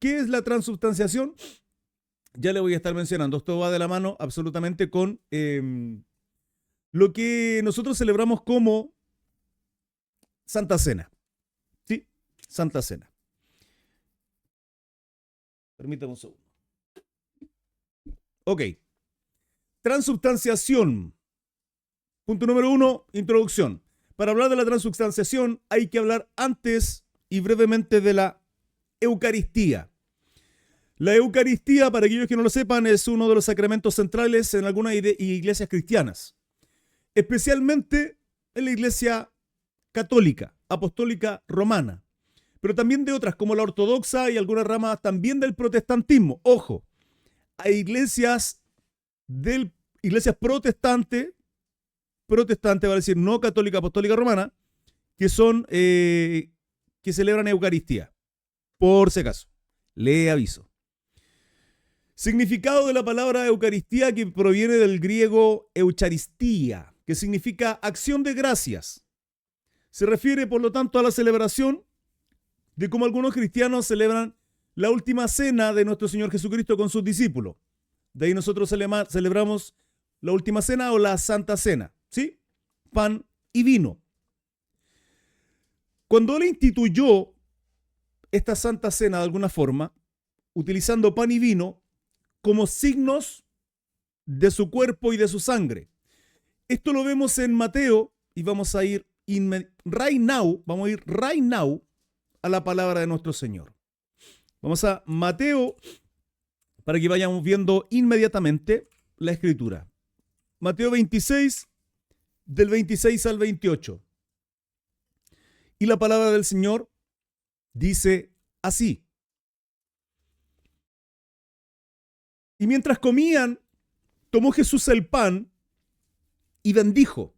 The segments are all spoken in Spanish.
¿qué es la transubstanciación? Ya le voy a estar mencionando. Esto va de la mano absolutamente con lo que nosotros celebramos como Santa Cena. ¿Sí? Santa Cena. Permítame un segundo. Ok. Transubstanciación. Punto número 1, introducción. Para hablar de la transubstanciación hay que hablar antes y brevemente de la Eucaristía. La Eucaristía, para aquellos que no lo sepan, es uno de los sacramentos centrales en algunas iglesias cristianas, especialmente en la iglesia católica, apostólica romana, pero también de otras como la ortodoxa y algunas ramas también del protestantismo. Ojo, hay iglesias protestantes, va a decir no católica, apostólica romana, que son que celebran Eucaristía. Por si acaso, le aviso. Significado de la palabra Eucaristía, que proviene del griego eucharistía, que significa acción de gracias. Se refiere, por lo tanto, a la celebración de cómo algunos cristianos celebran la última cena de nuestro Señor Jesucristo con sus discípulos. De ahí nosotros celebramos la última cena o la Santa Cena, ¿sí? Pan y vino. Cuando Él instituyó esta Santa Cena de alguna forma, utilizando pan y vino como signos de su cuerpo y de su sangre. Esto lo vemos en Mateo y vamos a ir right now a la palabra de nuestro Señor. Vamos a Mateo para que vayamos viendo inmediatamente la escritura. Mateo 26, del 26 al 28. Y la palabra del Señor dice así. Y mientras comían, tomó Jesús el pan y bendijo,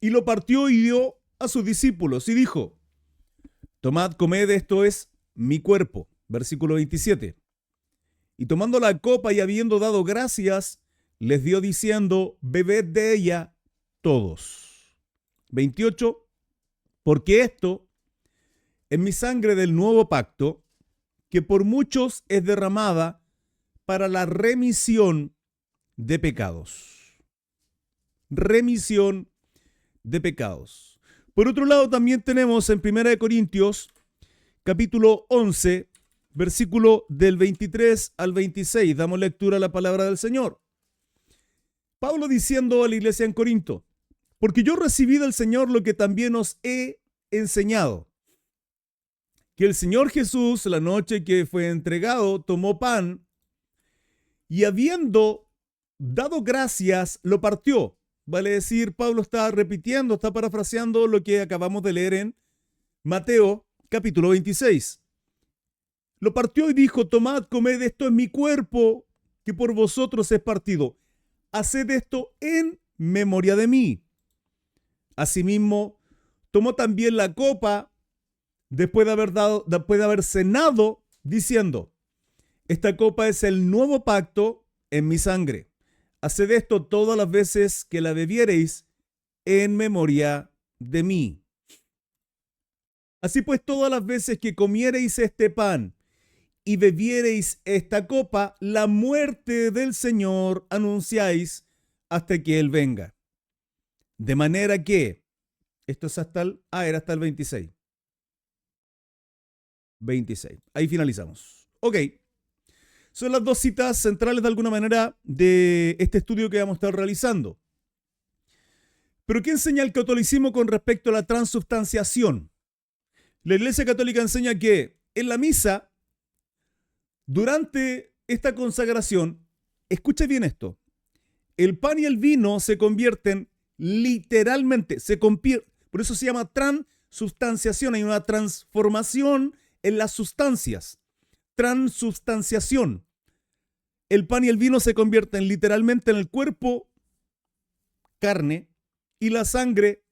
y lo partió y dio a sus discípulos, y dijo: tomad, comed, esto es mi cuerpo. Versículo 27. Y tomando la copa y habiendo dado gracias, les dio diciendo: bebed de ella todos. 28. Porque esto es mi sangre del nuevo pacto, que por muchos es derramada para la remisión de pecados. Remisión de pecados. Por otro lado, también tenemos en 1 Corintios, capítulo 11, versículo del 23 al 26. Damos lectura a la palabra del Señor. Pablo diciendo a la iglesia en Corinto: porque yo recibí del Señor lo que también os he enseñado, que el Señor Jesús, la noche que fue entregado, tomó pan, y habiendo dado gracias, lo partió. Vale decir, Pablo está repitiendo, está parafraseando lo que acabamos de leer en Mateo, capítulo 26. Lo partió y dijo: tomad, comed, esto es mi cuerpo, que por vosotros es partido. Haced esto en memoria de mí. Asimismo, tomó también la copa después de haber cenado, diciendo: esta copa es el nuevo pacto en mi sangre. Haced esto todas las veces que la bebiereis en memoria de mí. Así pues, todas las veces que comiereis este pan y bebiereis esta copa, la muerte del Señor anunciáis hasta que Él venga. De manera que, esto es era hasta el 26. 26. Ahí finalizamos. Ok. Son las dos citas centrales de alguna manera de este estudio que vamos a estar realizando. Pero ¿qué enseña el catolicismo con respecto a la transubstanciación? La Iglesia Católica enseña que en la misa, durante esta consagración, escuche bien esto, el pan y el vino se convierten literalmente, por eso se llama transubstanciación, hay una transformación en las sustancias. Transubstanciación. El pan y el vino se convierten literalmente en el cuerpo, carne, y la sangre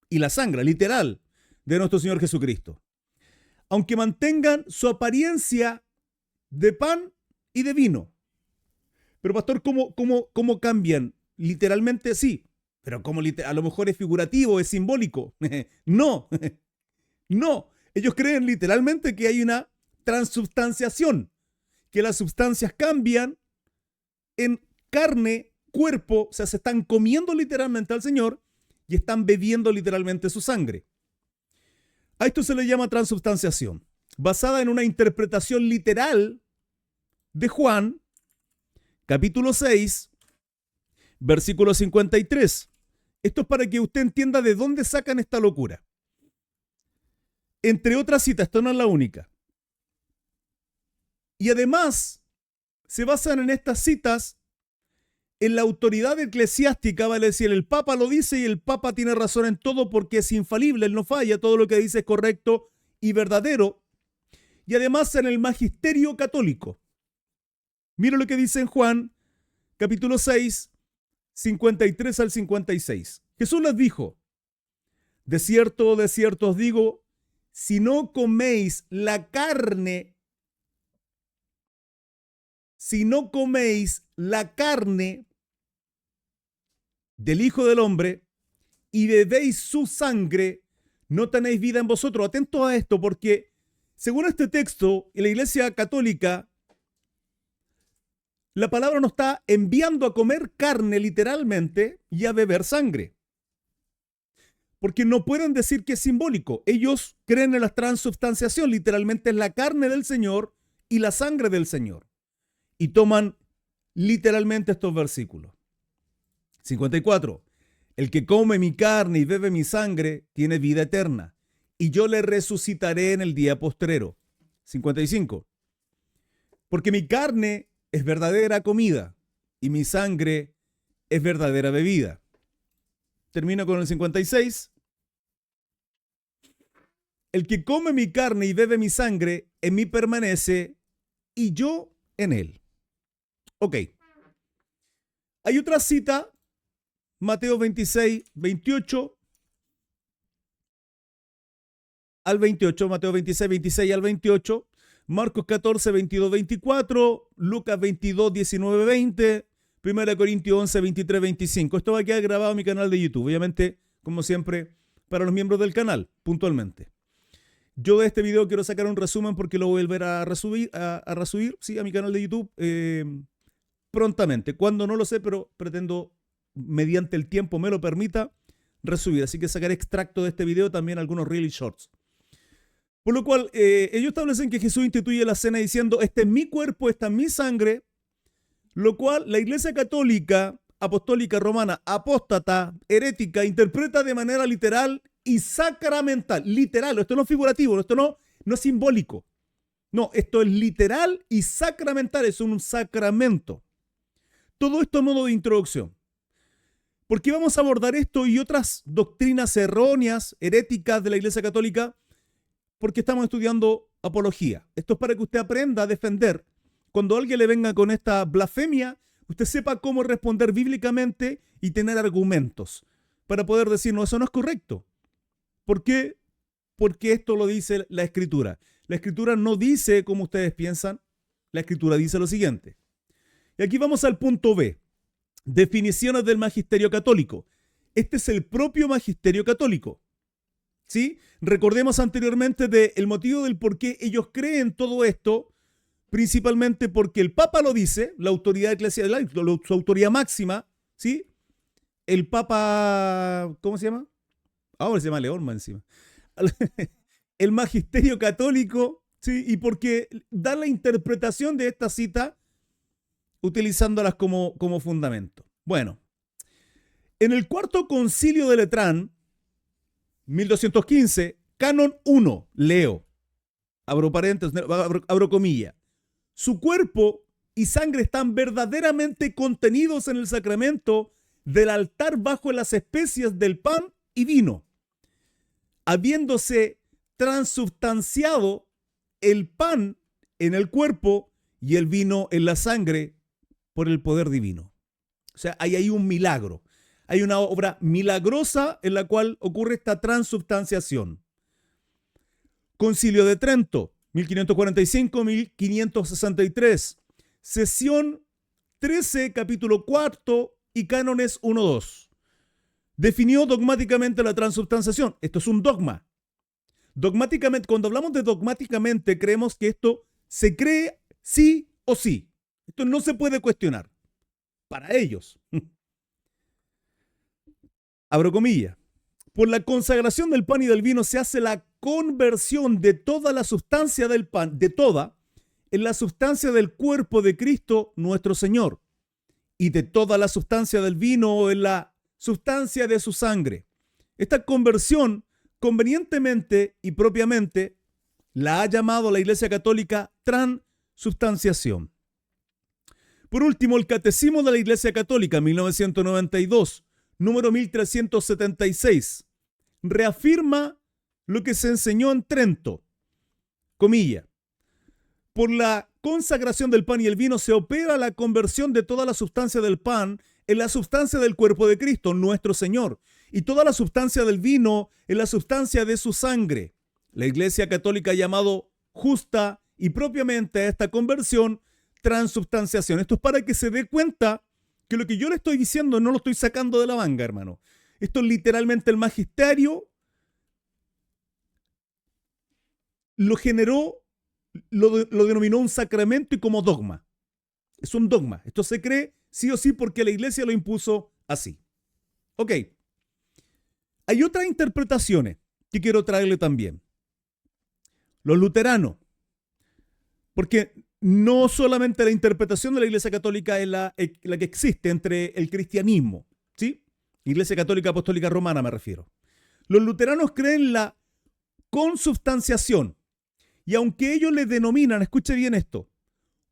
literal de nuestro Señor Jesucristo. Aunque mantengan su apariencia de pan y de vino. Pero pastor, ¿cómo cambian? Literalmente sí, pero a lo mejor es figurativo, es simbólico. No, no. Ellos creen literalmente que hay una transubstanciación, que las sustancias cambian en carne, cuerpo, o sea, se están comiendo literalmente al Señor y están bebiendo literalmente su sangre. A esto se le llama transubstanciación, basada en una interpretación literal de Juan, capítulo 6, versículo 53. Esto es para que usted entienda de dónde sacan esta locura. Entre otras citas, esto no es la única. Y además, se basan en estas citas en la autoridad eclesiástica, vale decir, el Papa lo dice y el Papa tiene razón en todo porque es infalible, él no falla, todo lo que dice es correcto y verdadero. Y además en el magisterio católico. Mira lo que dice en Juan, capítulo 6, 53 al 56. Jesús les dijo, de cierto os digo, si no coméis la carne del Hijo del Hombre y bebéis su sangre, no tenéis vida en vosotros. Atentos a esto, porque según este texto, en la Iglesia Católica, la palabra nos está enviando a comer carne literalmente y a beber sangre. Porque no pueden decir que es simbólico. Ellos creen en la transubstanciación, literalmente es la carne del Señor y la sangre del Señor. Y toman literalmente estos versículos. 54. El que come mi carne y bebe mi sangre tiene vida eterna, y yo le resucitaré en el día postrero. 55. Porque mi carne es verdadera comida y mi sangre es verdadera bebida. Termino con el 56. El que come mi carne y bebe mi sangre, en mí permanece y yo en él. Ok. Hay otra cita, Mateo 26, 28 al 28, Mateo 26, 26 al 28, Marcos 14, 22, 24, Lucas 22, 19, 20, 1 Corintios 11, 23, 25. Esto va a quedar grabado en mi canal de YouTube, obviamente, como siempre, para los miembros del canal, puntualmente. Yo de este video quiero sacar un resumen porque lo voy a volver a resubir, sí, a mi canal de YouTube prontamente. Cuando no lo sé, pero pretendo, mediante el tiempo me lo permita, resubir. Así que sacaré extracto de este video, también algunos really shorts. Por lo cual, ellos establecen que Jesús instituye la cena diciendo, este es mi cuerpo, esta es mi sangre, lo cual la Iglesia Católica, Apostólica Romana, apóstata, herética, interpreta de manera literal y sacramental. Literal, esto no es figurativo, esto no es simbólico. No, esto es literal y sacramental, es un sacramento. Todo esto a modo de introducción. ¿Por qué vamos a abordar esto y otras doctrinas erróneas, heréticas de la Iglesia Católica? Porque estamos estudiando apología. Esto es para que usted aprenda a defender. Cuando alguien le venga con esta blasfemia, usted sepa cómo responder bíblicamente y tener argumentos para poder decir, no, eso no es correcto. ¿Por qué? Porque esto lo dice la Escritura. La Escritura no dice como ustedes piensan. La Escritura dice lo siguiente. Y aquí vamos al punto B. Definiciones del magisterio católico. Este es el propio magisterio católico. ¿Sí? Recordemos anteriormente el motivo del por qué ellos creen todo esto, principalmente porque el Papa lo dice, la autoridad eclesiástica, su autoridad máxima, ¿sí? El Papa, ¿cómo se llama? Ahora se llama León más encima. El magisterio católico, ¿sí? Y porque da la interpretación de esta cita utilizándolas como fundamento. Bueno, en el cuarto concilio de Letrán, 1215, canon 1, leo, abro paréntesis, abro comilla, su cuerpo y sangre están verdaderamente contenidos en el sacramento del altar bajo las especias del pan y vino, habiéndose transubstanciado el pan en el cuerpo y el vino en la sangre por el poder divino. O sea, hay ahí un milagro. Hay una obra milagrosa en la cual ocurre esta transubstanciación. Concilio de Trento, 1545-1563. Sesión 13, capítulo 4 y cánones 1-2. Definió dogmáticamente la transubstanciación. Esto es un dogma. Dogmáticamente, cuando hablamos de dogmáticamente, creemos que esto se cree sí o sí. Esto no se puede cuestionar. Para ellos. Abro comillas. Por la consagración del pan y del vino se hace la conversión de toda la sustancia del pan, de toda, en la sustancia del cuerpo de Cristo nuestro Señor, y de toda la sustancia del vino en la sustancia de su sangre. Esta conversión, convenientemente y propiamente, la ha llamado la Iglesia Católica transubstanciación. Por último, el Catecismo de la Iglesia Católica, 1992, número 1376, reafirma lo que se enseñó en Trento. Comilla. Por la consagración del pan y el vino se opera la conversión de toda la sustancia del pan en la sustancia del cuerpo de Cristo, nuestro Señor, y toda la sustancia del vino en la sustancia de su sangre. La Iglesia Católica ha llamado justa y propiamente a esta conversión transubstanciación. Esto es para que se dé cuenta que lo que yo le estoy diciendo no lo estoy sacando de la manga, hermano. Esto es literalmente el magisterio lo generó, lo denominó un sacramento y como dogma. Es un dogma. Esto se cree sí o sí porque la Iglesia lo impuso así. Ok. Hay otras interpretaciones que quiero traerle también. Los luteranos. Porque no solamente la interpretación de la Iglesia Católica es la que existe entre el cristianismo, ¿sí? Iglesia Católica Apostólica Romana me refiero. Los luteranos creen la consubstanciación. Y aunque ellos le denominan, escuche bien esto,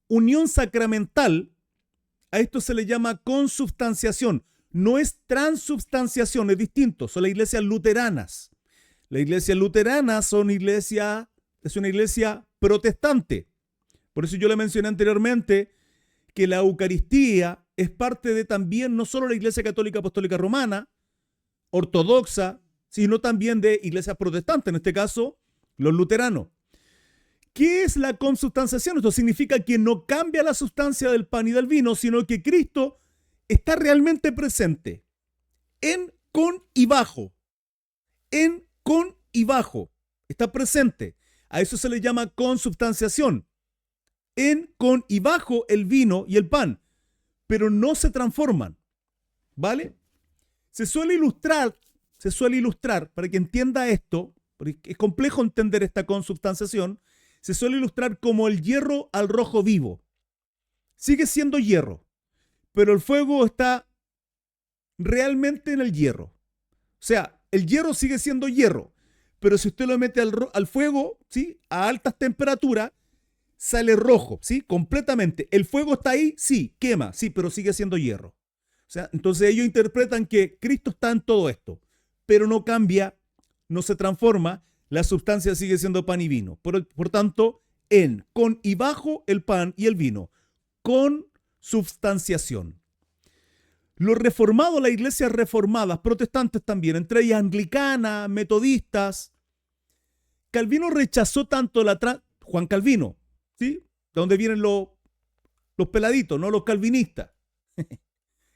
unión sacramental, a esto se le llama consubstanciación. No es transubstanciación, es distinto. Son las iglesias luteranas. Las iglesias luteranas es una iglesia protestante. Por eso yo le mencioné anteriormente que la Eucaristía es parte de también no solo la Iglesia Católica Apostólica Romana, ortodoxa, sino también de iglesias protestantes, en este caso los luteranos. ¿Qué es la consubstanciación? Esto significa que no cambia la sustancia del pan y del vino, sino que Cristo está realmente presente en, con y bajo. En, con y bajo. Está presente. A eso se le llama consubstanciación. En, con y bajo el vino y el pan, pero no se transforman. ¿Vale? Se suele ilustrar para que entienda esto, porque es complejo entender esta consubstanciación. Se suele ilustrar como el hierro al rojo vivo. Sigue siendo hierro, pero el fuego está realmente en el hierro. O sea, el hierro sigue siendo hierro, pero si usted lo mete al fuego, ¿sí?, a altas temperaturas, sale rojo, ¿sí?, completamente. El fuego está ahí, sí, quema, sí, pero sigue siendo hierro. O sea, entonces ellos interpretan que Cristo está en todo esto, pero no cambia, no se transforma. La sustancia sigue siendo pan y vino. Por tanto, en, con y bajo el pan y el vino. Consubstanciación. Los reformados, las iglesias reformadas, protestantes también, entre ellas anglicanas, metodistas. Calvino rechazó tanto Juan Calvino, ¿sí? De donde vienen los peladitos, ¿no? Los calvinistas.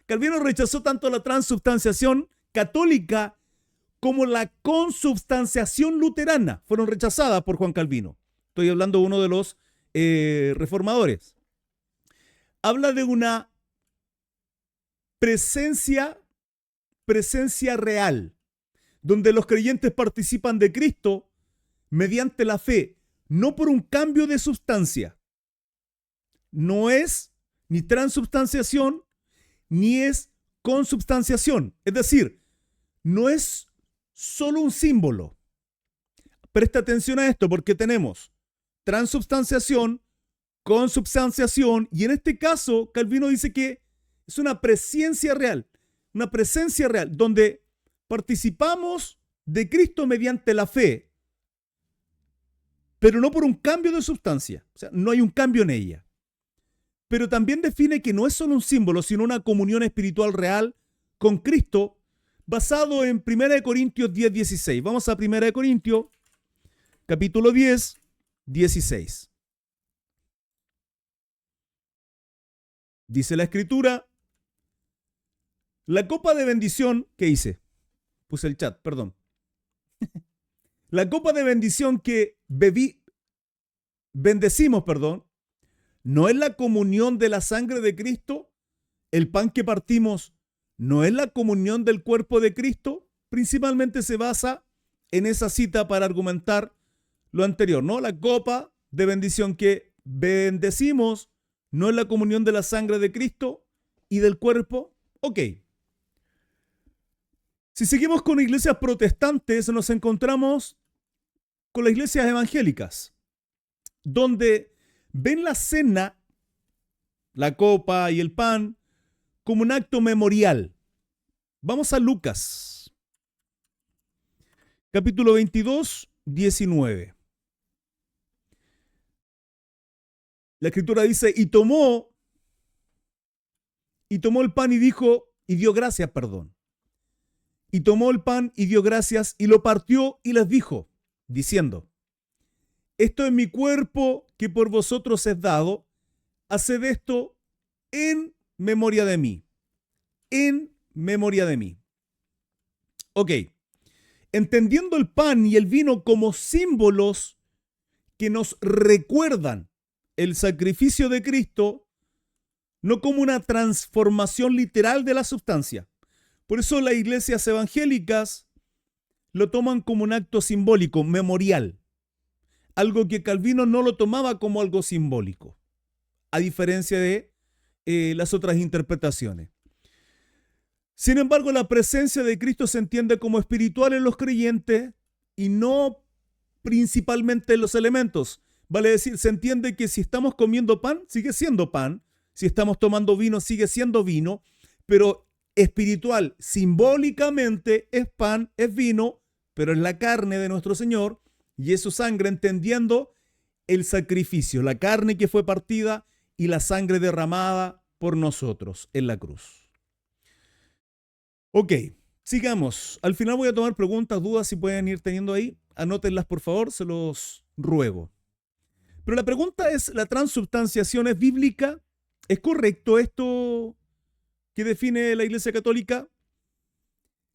Calvino rechazó tanto la transubstanciación católica como la consubstanciación luterana. Fueron rechazadas por Juan Calvino. Estoy hablando de uno de los reformadores. Habla de una presencia real, donde los creyentes participan de Cristo mediante la fe, no por un cambio de sustancia. No es ni transubstanciación, ni es consubstanciación. Es decir, no es solo un símbolo. Presta atención a esto porque tenemos transubstanciación, consubstanciación, y en este caso Calvino dice que es una presencia real, donde participamos de Cristo mediante la fe, pero no por un cambio de sustancia. O sea, no hay un cambio en ella. Pero también define que no es solo un símbolo, sino una comunión espiritual real con Cristo, basado en 1 Corintios 10, 16. Vamos a 1 Corintios, capítulo 10, 16. Dice la Escritura, la copa de bendición, ¿qué hice? Puse el chat, perdón. La copa de bendición que bendecimos, no es la comunión de la sangre de Cristo. El pan que partimos no es la comunión del cuerpo de Cristo. Principalmente se basa en esa cita para argumentar lo anterior, ¿no? La copa de bendición que bendecimos no es la comunión de la sangre de Cristo y del cuerpo. Ok. Si seguimos con iglesias protestantes, nos encontramos con las iglesias evangélicas, donde ven la cena, la copa y el pan, como un acto memorial. Vamos a Lucas, capítulo 22, 19. La escritura dice, y tomó el pan y dijo, y dio gracias, Y tomó el pan y dio gracias y lo partió y les dijo, diciendo, esto es mi cuerpo que por vosotros es dado, haced esto en memoria de mí. En memoria de mí. Ok. Entendiendo el pan y el vino como símbolos que nos recuerdan el sacrificio de Cristo, no como una transformación literal de la sustancia. Por eso las iglesias evangélicas lo toman como un acto simbólico, memorial. Algo que Calvino no lo tomaba como algo simbólico, a diferencia de las otras interpretaciones. Sin embargo, la presencia de Cristo se entiende como espiritual en los creyentes y no principalmente en los elementos. Vale decir, se entiende que si estamos comiendo pan, sigue siendo pan. Si estamos tomando vino, sigue siendo vino. Pero espiritual, simbólicamente, es pan, es vino, pero es la carne de nuestro Señor y es su sangre, entendiendo el sacrificio, la carne que fue partida y la sangre derramada por nosotros en la cruz. Ok, sigamos. Al final voy a tomar preguntas, dudas, si pueden ir teniendo ahí. Anótenlas, por favor, se los ruego. Pero la pregunta es, ¿la transubstanciación es bíblica? ¿Es correcto esto que define la Iglesia Católica?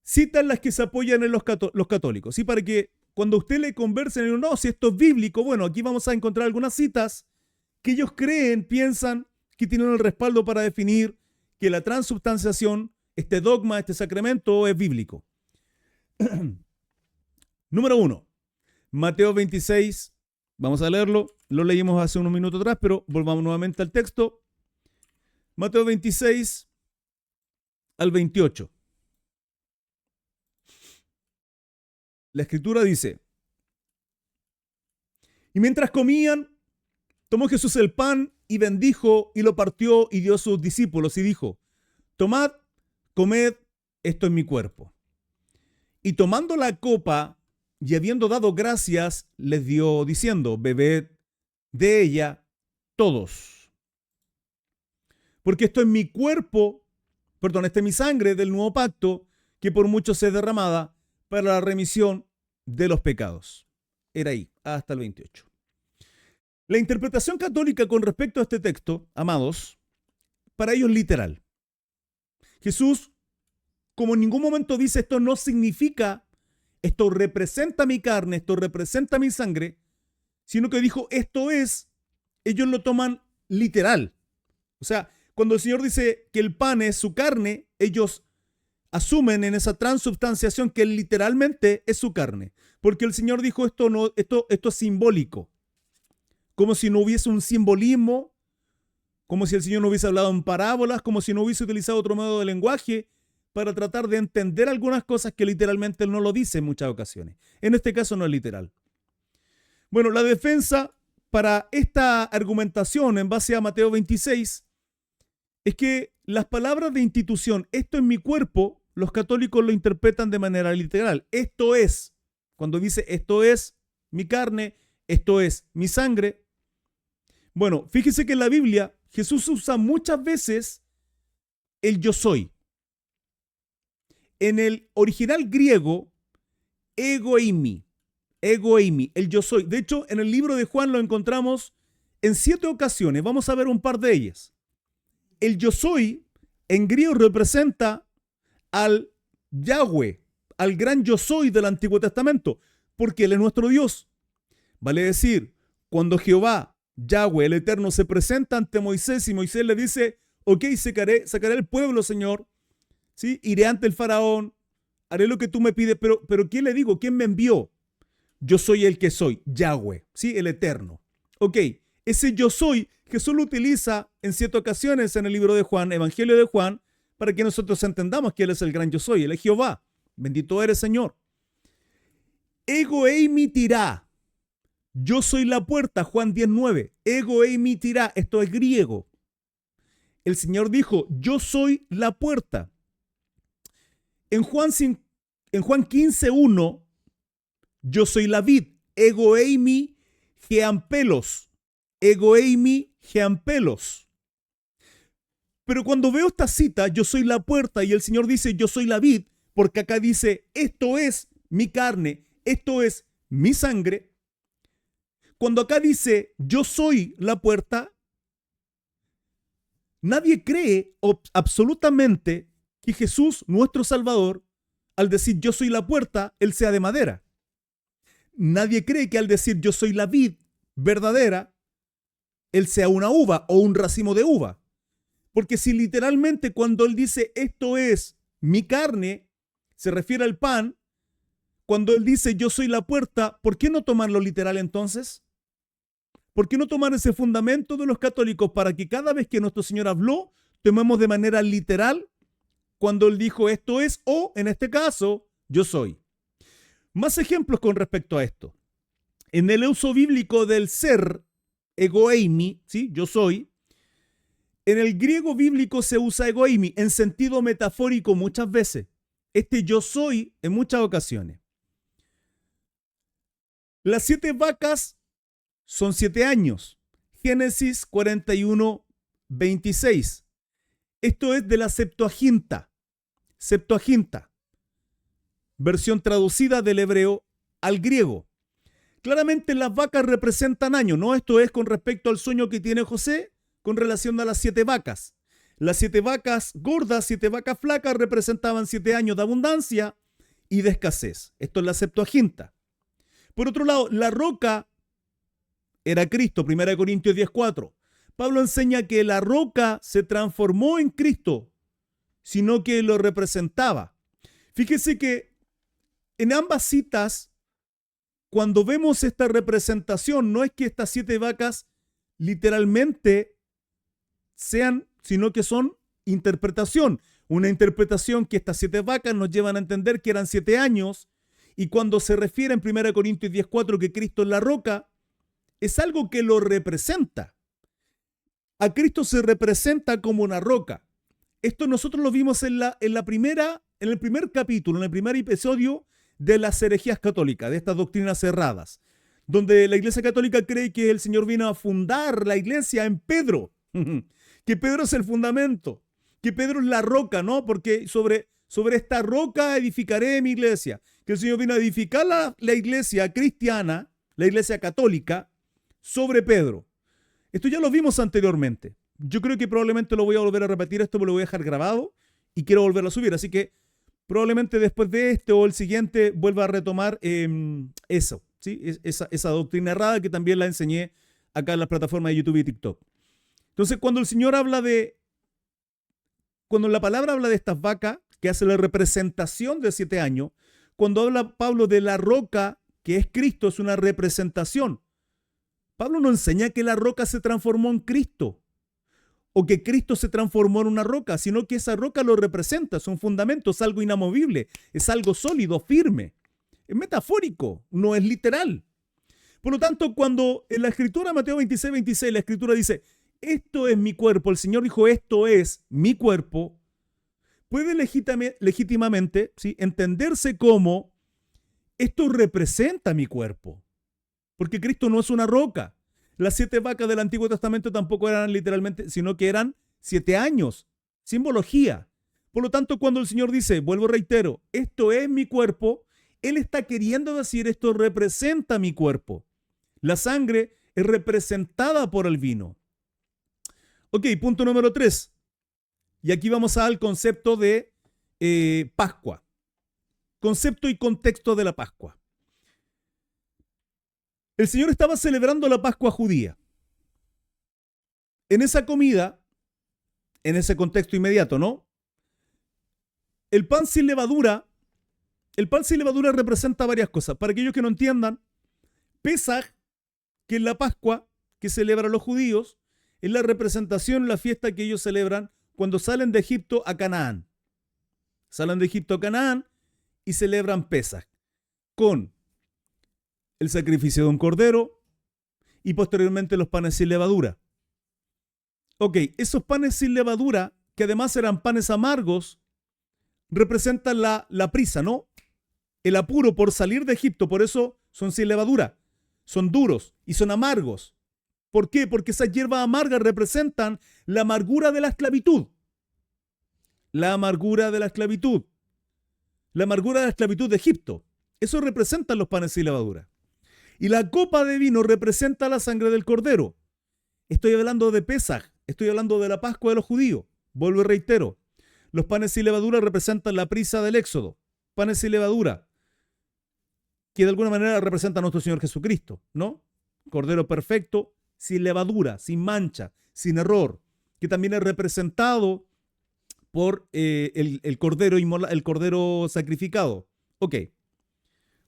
Citan las que se apoyan en los católicos, ¿sí? Para que cuando usted le conversen y digan, no, si esto es bíblico, bueno, aquí vamos a encontrar algunas citas que ellos creen, piensan que tienen el respaldo para definir que la transubstanciación, este dogma, este sacramento, es bíblico. Número 1, Mateo 26, vamos a leerlo, lo leímos hace unos minutos atrás, pero volvamos nuevamente al texto. Mateo 26 al 28. La escritura dice, y mientras comían, tomó Jesús el pan y bendijo y lo partió y dio a sus discípulos y dijo, tomad, comed, esto es mi cuerpo. Y tomando la copa y habiendo dado gracias, les dio diciendo, bebed de ella todos. Porque esto es mi cuerpo, esta es mi sangre del nuevo pacto, que por muchos es derramada para la remisión de los pecados. Era ahí, hasta el 28. La interpretación católica con respecto a este texto, amados, para ellos es literal. Jesús, como en ningún momento dice esto no significa, esto representa mi carne, esto representa mi sangre, sino que dijo esto es, ellos lo toman literal. O sea, cuando el Señor dice que el pan es su carne, ellos asumen en esa transubstanciación que literalmente es su carne. Porque el Señor dijo esto es simbólico. Como si no hubiese un simbolismo, como si el Señor no hubiese hablado en parábolas, como si no hubiese utilizado otro modo de lenguaje para tratar de entender algunas cosas que literalmente Él no lo dice en muchas ocasiones. En este caso no es literal. Bueno, la defensa para esta argumentación en base a Mateo 26 es que las palabras de institución, esto es mi cuerpo, los católicos lo interpretan de manera literal. Esto es, cuando dice esto es mi carne, esto es mi sangre. Bueno, fíjese que en la Biblia Jesús usa muchas veces el yo soy. En el original griego, ego eimi, el yo soy. De hecho, en el libro de Juan lo encontramos en 7 ocasiones. Vamos a ver un par de ellas. El yo soy en griego representa al Yahweh, al gran yo soy del Antiguo Testamento. porque Él es nuestro Dios. Vale decir, cuando Jehová, Yahweh, el Eterno, se presenta ante Moisés y Moisés le dice, ok, sacaré el pueblo, Señor, ¿sí? Iré ante el faraón, haré lo que tú me pides, pero ¿quién le digo? ¿Quién me envió? Yo soy el que soy, Yahweh, ¿sí? El Eterno. Ok, ese yo soy, Jesús lo utiliza en 7 ocasiones en el libro de Juan, Evangelio de Juan, para que nosotros entendamos que Él es el gran yo soy, Él es Jehová. Bendito eres, Señor. Ego eimi tirá. Yo soy la puerta, Juan 10:9. Ego eimi tirá. Esto es griego. El Señor dijo, yo soy la puerta. En Juan 15:1, yo soy la vid. Ego eimi geampelos. Ego eimi geampelos. Pero cuando veo esta cita, yo soy la puerta, y el Señor dice, yo soy la vid, porque acá dice, esto es mi carne, esto es mi sangre. Cuando acá dice, yo soy la puerta, nadie cree absolutamente que Jesús, nuestro Salvador, al decir yo soy la puerta, Él sea de madera. Nadie cree que al decir yo soy la vid verdadera, Él sea una uva o un racimo de uva. Porque si literalmente cuando Él dice esto es mi carne, se refiere al pan, cuando Él dice yo soy la puerta, ¿por qué no tomarlo literal entonces? ¿Por qué no tomar ese fundamento de los católicos para que cada vez que nuestro Señor habló, tomemos de manera literal cuando Él dijo esto es, o en este caso, yo soy? Más ejemplos con respecto a esto. En el uso bíblico del ser, ego eimi, ¿sí? Yo soy. En el griego bíblico se usa ego eimi en sentido metafórico muchas veces. Este yo soy en muchas ocasiones. Las 7 vacas son 7 años. Génesis 41:26. Esto es de la Septuaginta. Septuaginta. Versión traducida del hebreo al griego. Claramente las vacas representan años, ¿no? Esto es con respecto al sueño que tiene José con relación a las 7 vacas. Las 7 vacas gordas, 7 vacas flacas representaban 7 años de abundancia y de escasez. Esto es la Septuaginta. Por otro lado, la roca era Cristo, 1 Corintios 10:4. Pablo enseña que la roca se transformó en Cristo, sino que lo representaba. Fíjese que en ambas citas, cuando vemos esta representación, no es que estas 7 vacas literalmente sean, sino que son interpretación. Una interpretación que estas 7 vacas nos llevan a entender que eran 7 años, y cuando se refiere en 1 Corintios 10:4 que Cristo es la roca, es algo que lo representa. A Cristo se representa como una roca. Esto nosotros lo vimos en el primer capítulo, en el primer episodio de las herejías católicas, de estas doctrinas cerradas, donde la Iglesia Católica cree que el Señor vino a fundar la iglesia en Pedro, que Pedro es el fundamento, que Pedro es la roca, ¿no? Porque sobre esta roca edificaré mi iglesia, que el Señor vino a edificar la iglesia cristiana, la iglesia católica, sobre Pedro. Esto ya lo vimos anteriormente. Yo creo que probablemente lo voy a volver a repetir, esto me lo voy a dejar grabado y quiero volverlo a subir, así que probablemente después de este o el siguiente vuelva a retomar eso, ¿sí? Esa doctrina errada que también la enseñé acá en las plataformas de YouTube y TikTok. Entonces, cuando la palabra habla de estas vacas, que hace la representación de 7 años, cuando habla Pablo de la roca, que es Cristo, es una representación. Pablo no enseña que la roca se transformó en Cristo o que Cristo se transformó en una roca, sino que esa roca lo representa, es un fundamento, es algo inamovible, es algo sólido, firme. Es metafórico, no es literal. Por lo tanto, cuando en la Escritura, Mateo 26:26, la Escritura dice, esto es mi cuerpo, el Señor dijo, esto es mi cuerpo, puede legítimamente, ¿sí?, entenderse como, esto representa mi cuerpo. Porque Cristo no es una roca. Las 7 vacas del Antiguo Testamento tampoco eran literalmente, sino que eran 7 años. Simbología. Por lo tanto, cuando el Señor dice, vuelvo, reitero, esto es mi cuerpo, Él está queriendo decir, esto representa mi cuerpo. La sangre es representada por el vino. Ok, punto número 3. Y aquí vamos al concepto de Pascua. Concepto y contexto de la Pascua. El Señor estaba celebrando la Pascua judía. En esa comida, en ese contexto inmediato, ¿no? El pan sin levadura representa varias cosas. Para aquellos que no entiendan, Pesaj, que es la Pascua que celebran los judíos, es la representación, la fiesta que ellos celebran cuando salen de Egipto a Canaán. Salen de Egipto a Canaán y celebran Pesaj con el sacrificio de un cordero y posteriormente los panes sin levadura. Ok, esos panes sin levadura, que además eran panes amargos, representan la prisa, ¿no? El apuro por salir de Egipto, por eso son sin levadura. Son duros y son amargos. ¿Por qué? Porque esas hierbas amargas representan la amargura de la esclavitud. La amargura de la esclavitud. La amargura de la esclavitud de Egipto. Eso representan los panes sin levadura. Y la copa de vino representa la sangre del cordero. Estoy hablando de Pesaj. Estoy hablando de la Pascua de los judíos. Vuelvo y reitero. Los panes sin levadura representan la prisa del Éxodo. Panes sin levadura, que de alguna manera representa a nuestro Señor Jesucristo, ¿no? Cordero perfecto, sin levadura, sin mancha, sin error, que también es representado por el cordero sacrificado. Ok,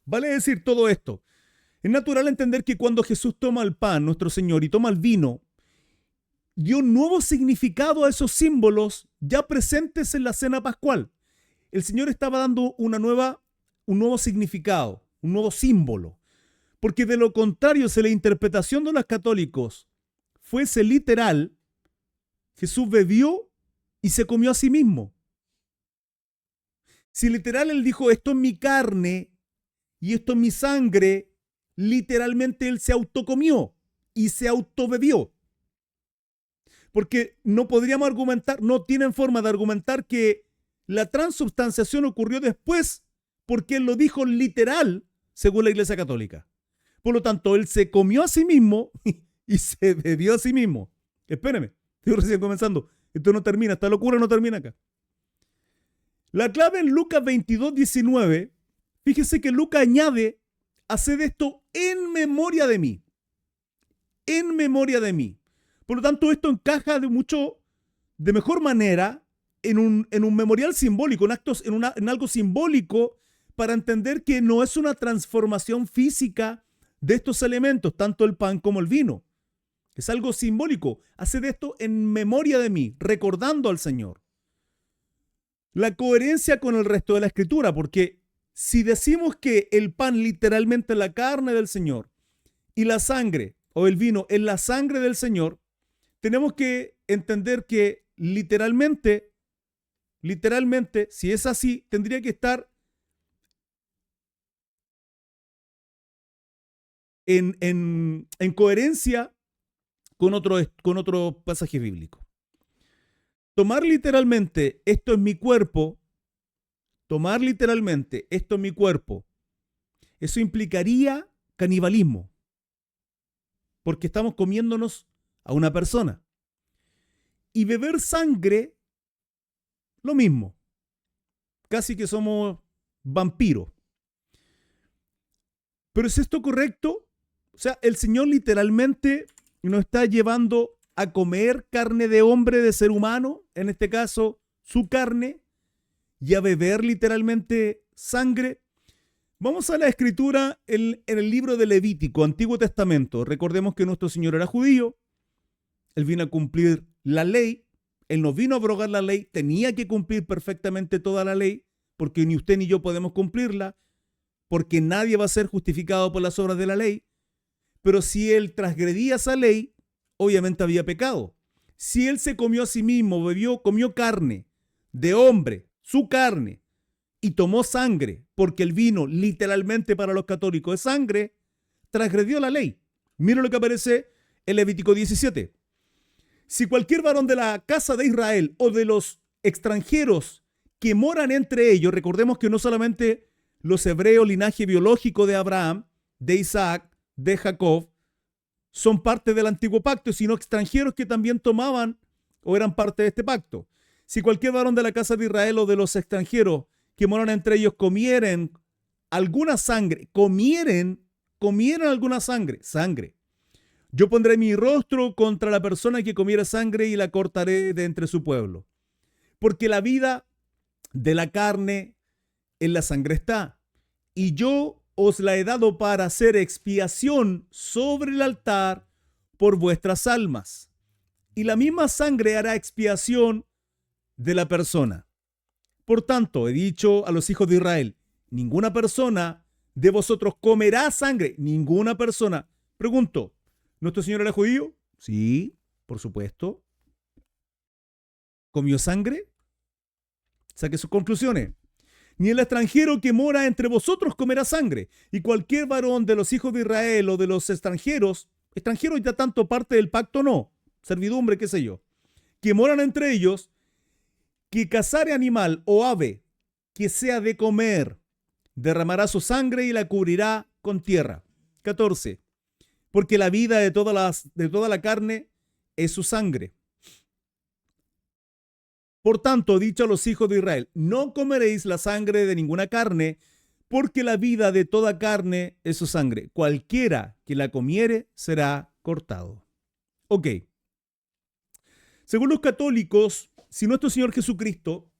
vale decir todo esto. Es natural entender que cuando Jesús toma el pan, nuestro Señor, y toma el vino, dio un nuevo significado a esos símbolos ya presentes en la cena pascual. El Señor estaba dando un nuevo significado, un nuevo símbolo. Porque de lo contrario, si la interpretación de los católicos fuese literal, Jesús bebió y se comió a sí mismo. Si literal Él dijo, esto es mi carne y esto es mi sangre, literalmente Él se autocomió y se autobebió. Porque no podríamos argumentar, no tienen forma de argumentar que la transubstanciación ocurrió después porque Él lo dijo literal según la Iglesia Católica. Por lo tanto, Él se comió a sí mismo y se bebió a sí mismo. Espéreme, estoy recién comenzando. Esto no termina, esta locura no termina acá. La clave en Lucas 22:19, fíjese que Lucas añade, haced esto en memoria de mí. En memoria de mí. Por lo tanto, esto encaja de mejor manera en un memorial simbólico, en algo simbólico, para entender que no es una transformación física de estos elementos, tanto el pan como el vino. Es algo simbólico. Haced esto en memoria de mí, recordando al Señor. La coherencia con el resto de la Escritura, porque si decimos que el pan literalmente es la carne del Señor y la sangre o el vino es la sangre del Señor, tenemos que entender que literalmente, si es así, tendría que estar en coherencia con otro pasaje bíblico. Tomar literalmente esto es mi cuerpo, eso implicaría canibalismo, porque estamos comiéndonos a una persona. Y beber sangre, lo mismo. Casi que somos vampiros. ¿Pero es esto correcto? O sea, el Señor literalmente nos está llevando a comer carne de hombre, de ser humano, en este caso su carne, y a beber literalmente sangre. Vamos a la escritura en el libro de Levítico, Antiguo Testamento. Recordemos que nuestro Señor era judío, Él vino a cumplir la ley, Él no vino a abrogar la ley, tenía que cumplir perfectamente toda la ley, porque ni usted ni yo podemos cumplirla, porque nadie va a ser justificado por las obras de la ley. Pero si Él transgredía esa ley, obviamente había pecado. Si Él se comió a sí mismo, comió carne de hombre, su carne, y tomó sangre, porque el vino literalmente para los católicos es sangre, transgredió la ley. Mira lo que aparece en Levítico 17. Si cualquier varón de la casa de Israel o de los extranjeros que moran entre ellos, recordemos que no solamente los hebreos, linaje biológico de Abraham, de Isaac, de Jacob, son parte del antiguo pacto, sino extranjeros que también tomaban o eran parte de este pacto. Si cualquier varón de la casa de Israel o de los extranjeros que moran entre ellos comieren alguna sangre, comieren comieran alguna sangre. Yo pondré mi rostro contra la persona que comiera sangre y la cortaré de entre su pueblo. Porque la vida de la carne en la sangre está, y yo os la he dado para hacer expiación sobre el altar por vuestras almas. Y la misma sangre hará expiación de la persona. Por tanto, he dicho a los hijos de Israel, ninguna persona de vosotros comerá sangre, ninguna persona. Pregunto, ¿nuestro Señor era judío? Sí, por supuesto. ¿Comió sangre? Saque sus conclusiones. Ni el extranjero que mora entre vosotros comerá sangre, y cualquier varón de los hijos de Israel o de los extranjeros ya tanto parte del pacto no, servidumbre, qué sé yo, que moran entre ellos, que cazare animal o ave que sea de comer, derramará su sangre y la cubrirá con tierra. 14. Porque la vida de toda la carne es su sangre. Por tanto, he dicho a los hijos de Israel, no comeréis la sangre de ninguna carne, porque la vida de toda carne es su sangre. Cualquiera que la comiere será cortado. Ok. Según los católicos, si nuestro Señor Jesucristo,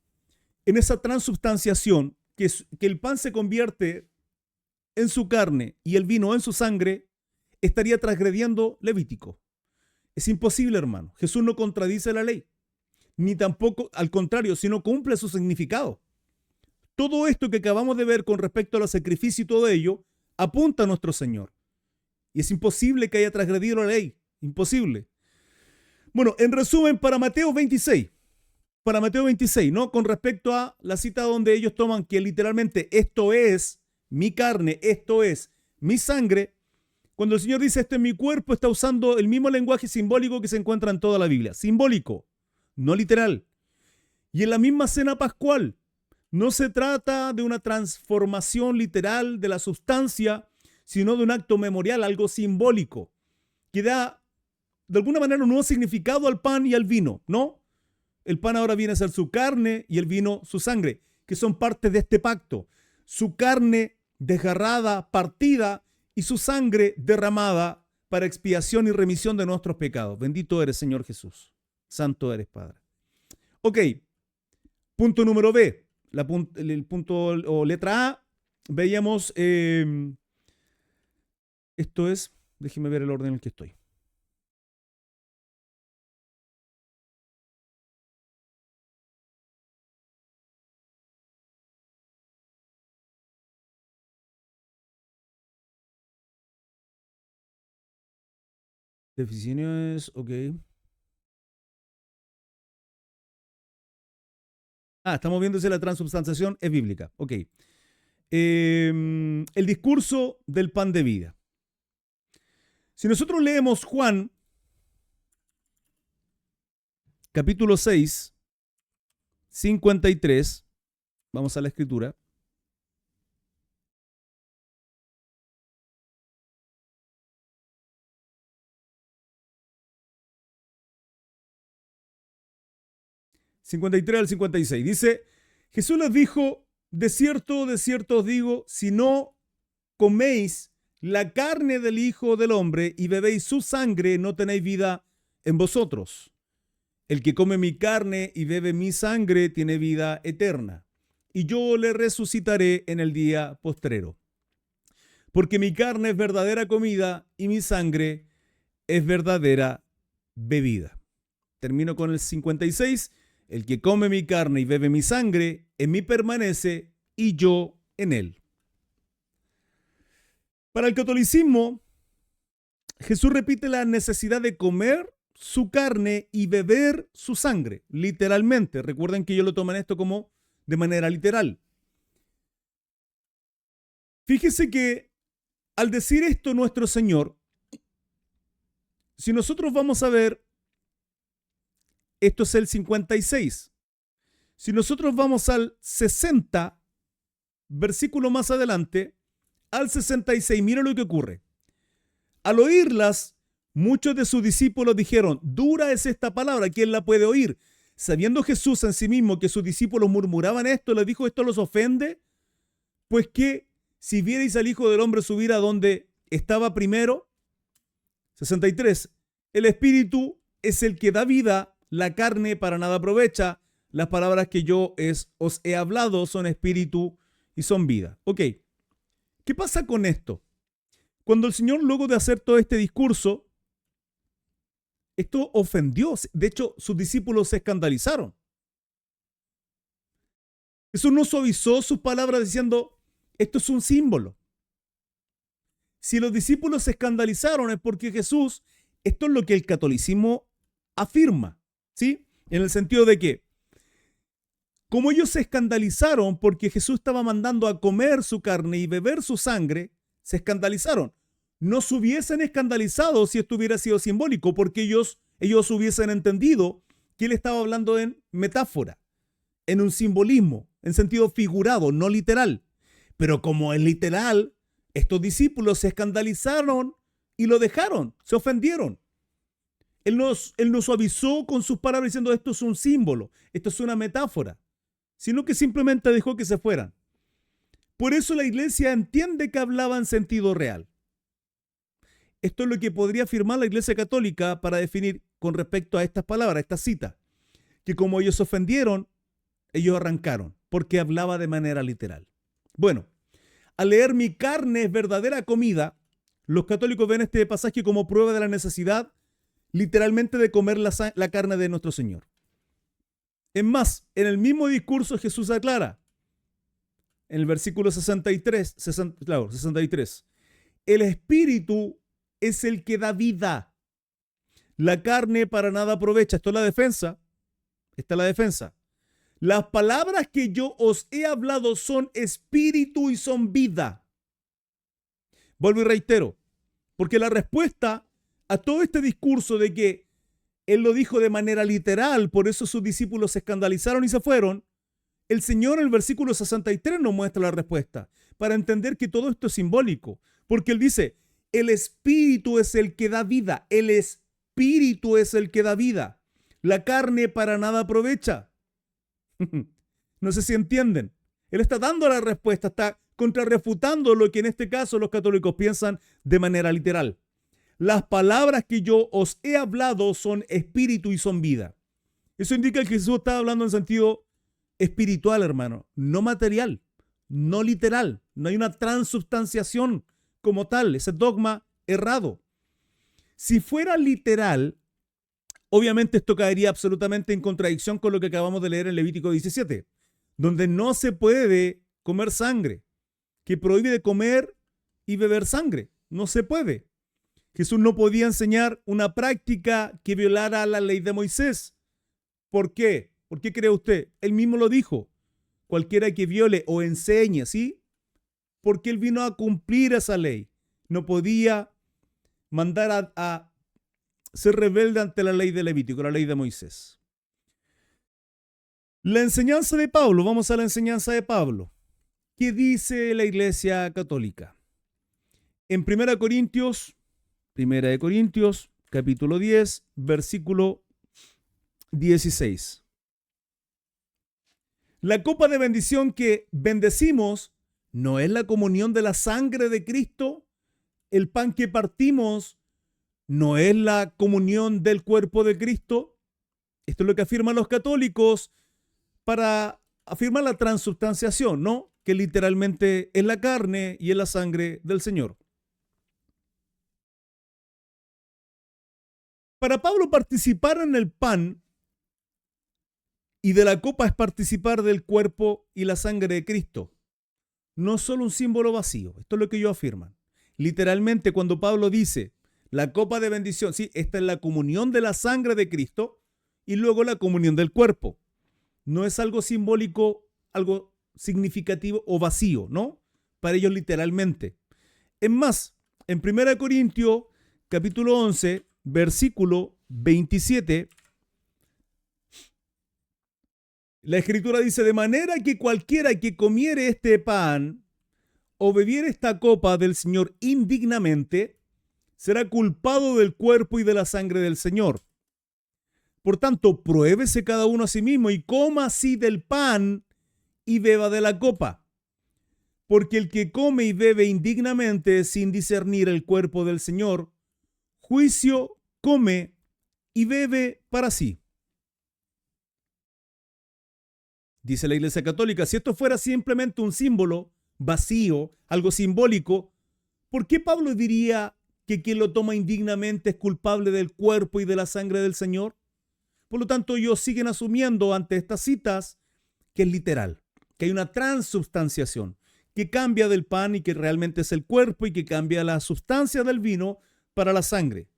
en esa transubstanciación, que el pan se convierte en su carne y el vino en su sangre, estaría transgrediendo Levítico. Es imposible, hermano. Jesús no contradice la ley, ni tampoco, al contrario, sino cumple su significado. Todo esto que acabamos de ver con respecto a los sacrificios y todo ello, apunta a nuestro Señor. Y es imposible que haya transgredido la ley. Imposible. Bueno, en resumen, para Mateo 26, ¿no? Con respecto a la cita donde ellos toman que literalmente esto es mi carne, esto es mi sangre, cuando el Señor dice esto es mi cuerpo, está usando el mismo lenguaje simbólico que se encuentra en toda la Biblia. Simbólico, no literal. Y en la misma cena pascual, no se trata de una transformación literal de la sustancia, sino de un acto memorial, algo simbólico, que da de alguna manera un nuevo significado al pan y al vino, ¿no? El pan ahora viene a ser su carne y el vino su sangre, que son parte de este pacto. Su carne desgarrada, partida, y su sangre derramada para expiación y remisión de nuestros pecados. Bendito eres, Señor Jesús. Santo eres, Padre. Ok, punto número B. El punto o letra A, veíamos, esto es, déjeme ver el orden en el que estoy. Definiciones, ok. Estamos viendo si la transubstanciación es bíblica. Ok. El discurso del pan de vida. Si nosotros leemos Juan, capítulo 6, 53, vamos a la escritura. ...53 al 56... dice, Jesús les dijo, de cierto os digo, si no coméis la carne del Hijo del Hombre y bebéis su sangre, no tenéis vida en vosotros. El que come mi carne y bebe mi sangre tiene vida eterna, y yo le resucitaré en el día postrero. Porque mi carne es verdadera comida y mi sangre es verdadera bebida. Termino con el 56. El que come mi carne y bebe mi sangre, en mí permanece y yo en él. Para el catolicismo, Jesús repite la necesidad de comer su carne y beber su sangre, literalmente. Recuerden que ellos lo toman esto como de manera literal. Fíjese que al decir esto nuestro Señor, si nosotros vamos a ver, esto es el 56. Si nosotros vamos al 60, versículo más adelante, al 66, mira lo que ocurre. Al oírlas, muchos de sus discípulos dijeron, dura es esta palabra, ¿quién la puede oír? Sabiendo Jesús en sí mismo que sus discípulos murmuraban esto, les dijo, ¿esto los ofende? Pues que si vierais al Hijo del Hombre subir a donde estaba primero, 63, el espíritu es el que da vida, la carne para nada aprovecha. Las palabras que yo os he hablado son espíritu y son vida. Ok, ¿qué pasa con esto? Cuando el Señor, luego de hacer todo este discurso, esto ofendió. De hecho, sus discípulos se escandalizaron. Jesús no suavizó sus palabras diciendo, esto es un símbolo. Si los discípulos se escandalizaron es porque Jesús, esto es lo que el catolicismo afirma, ¿sí? En el sentido de que, como ellos se escandalizaron porque Jesús estaba mandando a comer su carne y beber su sangre, se escandalizaron. No se hubiesen escandalizado si esto hubiera sido simbólico, porque ellos hubiesen entendido que él estaba hablando en metáfora, en un simbolismo, en sentido figurado, no literal. Pero como es literal, estos discípulos se escandalizaron y lo dejaron, se ofendieron. Él nos suavizó con sus palabras diciendo esto es un símbolo, esto es una metáfora, sino que simplemente dejó que se fueran. Por eso la iglesia entiende que hablaba en sentido real. Esto es lo que podría afirmar la Iglesia Católica para definir con respecto a estas palabras, esta cita, que como ellos se ofendieron, ellos arrancaron, porque hablaba de manera literal. Bueno, al leer mi carne es verdadera comida, los católicos ven este pasaje como prueba de la necesidad, literalmente, de comer la carne de nuestro Señor. Es más, en el mismo discurso Jesús aclara, en el versículo 63, el espíritu es el que da vida. La carne para nada aprovecha. Esto es la defensa. Esta es la defensa. Las palabras que yo os he hablado son espíritu y son vida. Vuelvo y reitero, porque la respuesta a todo este discurso de que él lo dijo de manera literal, por eso sus discípulos se escandalizaron y se fueron, el Señor en el versículo 63 nos muestra la respuesta, para entender que todo esto es simbólico, porque él dice, el espíritu es el que da vida, el espíritu es el que da vida, la carne para nada aprovecha. No sé si entienden. Él está dando la respuesta, está contrarrefutando lo que en este caso los católicos piensan de manera literal. Las palabras que yo os he hablado son espíritu y son vida. Eso indica que Jesús está hablando en sentido espiritual, hermano, no material, no literal. No hay una transubstanciación como tal, ese dogma errado. Si fuera literal, obviamente esto caería absolutamente en contradicción con lo que acabamos de leer en Levítico 17, donde no se puede comer sangre, que prohíbe de comer y beber sangre. No se puede. Jesús no podía enseñar una práctica que violara la ley de Moisés. ¿Por qué? ¿Por qué cree usted? Él mismo lo dijo. Cualquiera que viole o enseñe, ¿sí? Porque él vino a cumplir esa ley. No podía mandar a ser rebelde ante la ley de Levítico, la ley de Moisés. La enseñanza de Pablo, vamos a la enseñanza de Pablo. ¿Qué dice la Iglesia Católica? En 1 de Corintios, capítulo 10, versículo 16. La copa de bendición que bendecimos no es la comunión de la sangre de Cristo. El pan que partimos no es la comunión del cuerpo de Cristo. Esto es lo que afirman los católicos para afirmar la transubstanciación, ¿no? Que literalmente es la carne y es la sangre del Señor. Para Pablo, participar en el pan y de la copa es participar del cuerpo y la sangre de Cristo. No solo un símbolo vacío. Esto es lo que ellos afirman. Literalmente, cuando Pablo dice la copa de bendición, sí, esta es la comunión de la sangre de Cristo y luego la comunión del cuerpo. No es algo simbólico, algo significativo o vacío, ¿no? Para ellos literalmente. Es más, en 1 Corintios, capítulo 11, versículo 27, la Escritura dice, de manera que cualquiera que comiere este pan o bebiere esta copa del Señor indignamente, será culpado del cuerpo y de la sangre del Señor. Por tanto, pruébese cada uno a sí mismo y coma así del pan y beba de la copa. Porque el que come y bebe indignamente sin discernir el cuerpo del Señor, juicio come y bebe para sí. Dice la Iglesia Católica, si esto fuera simplemente un símbolo vacío, algo simbólico, ¿por qué Pablo diría que quien lo toma indignamente es culpable del cuerpo y de la sangre del Señor? Por lo tanto, ellos siguen asumiendo ante estas citas que es literal, que hay una transubstanciación, que cambia del pan y que realmente es el cuerpo y que cambia la sustancia del vino para la sangre.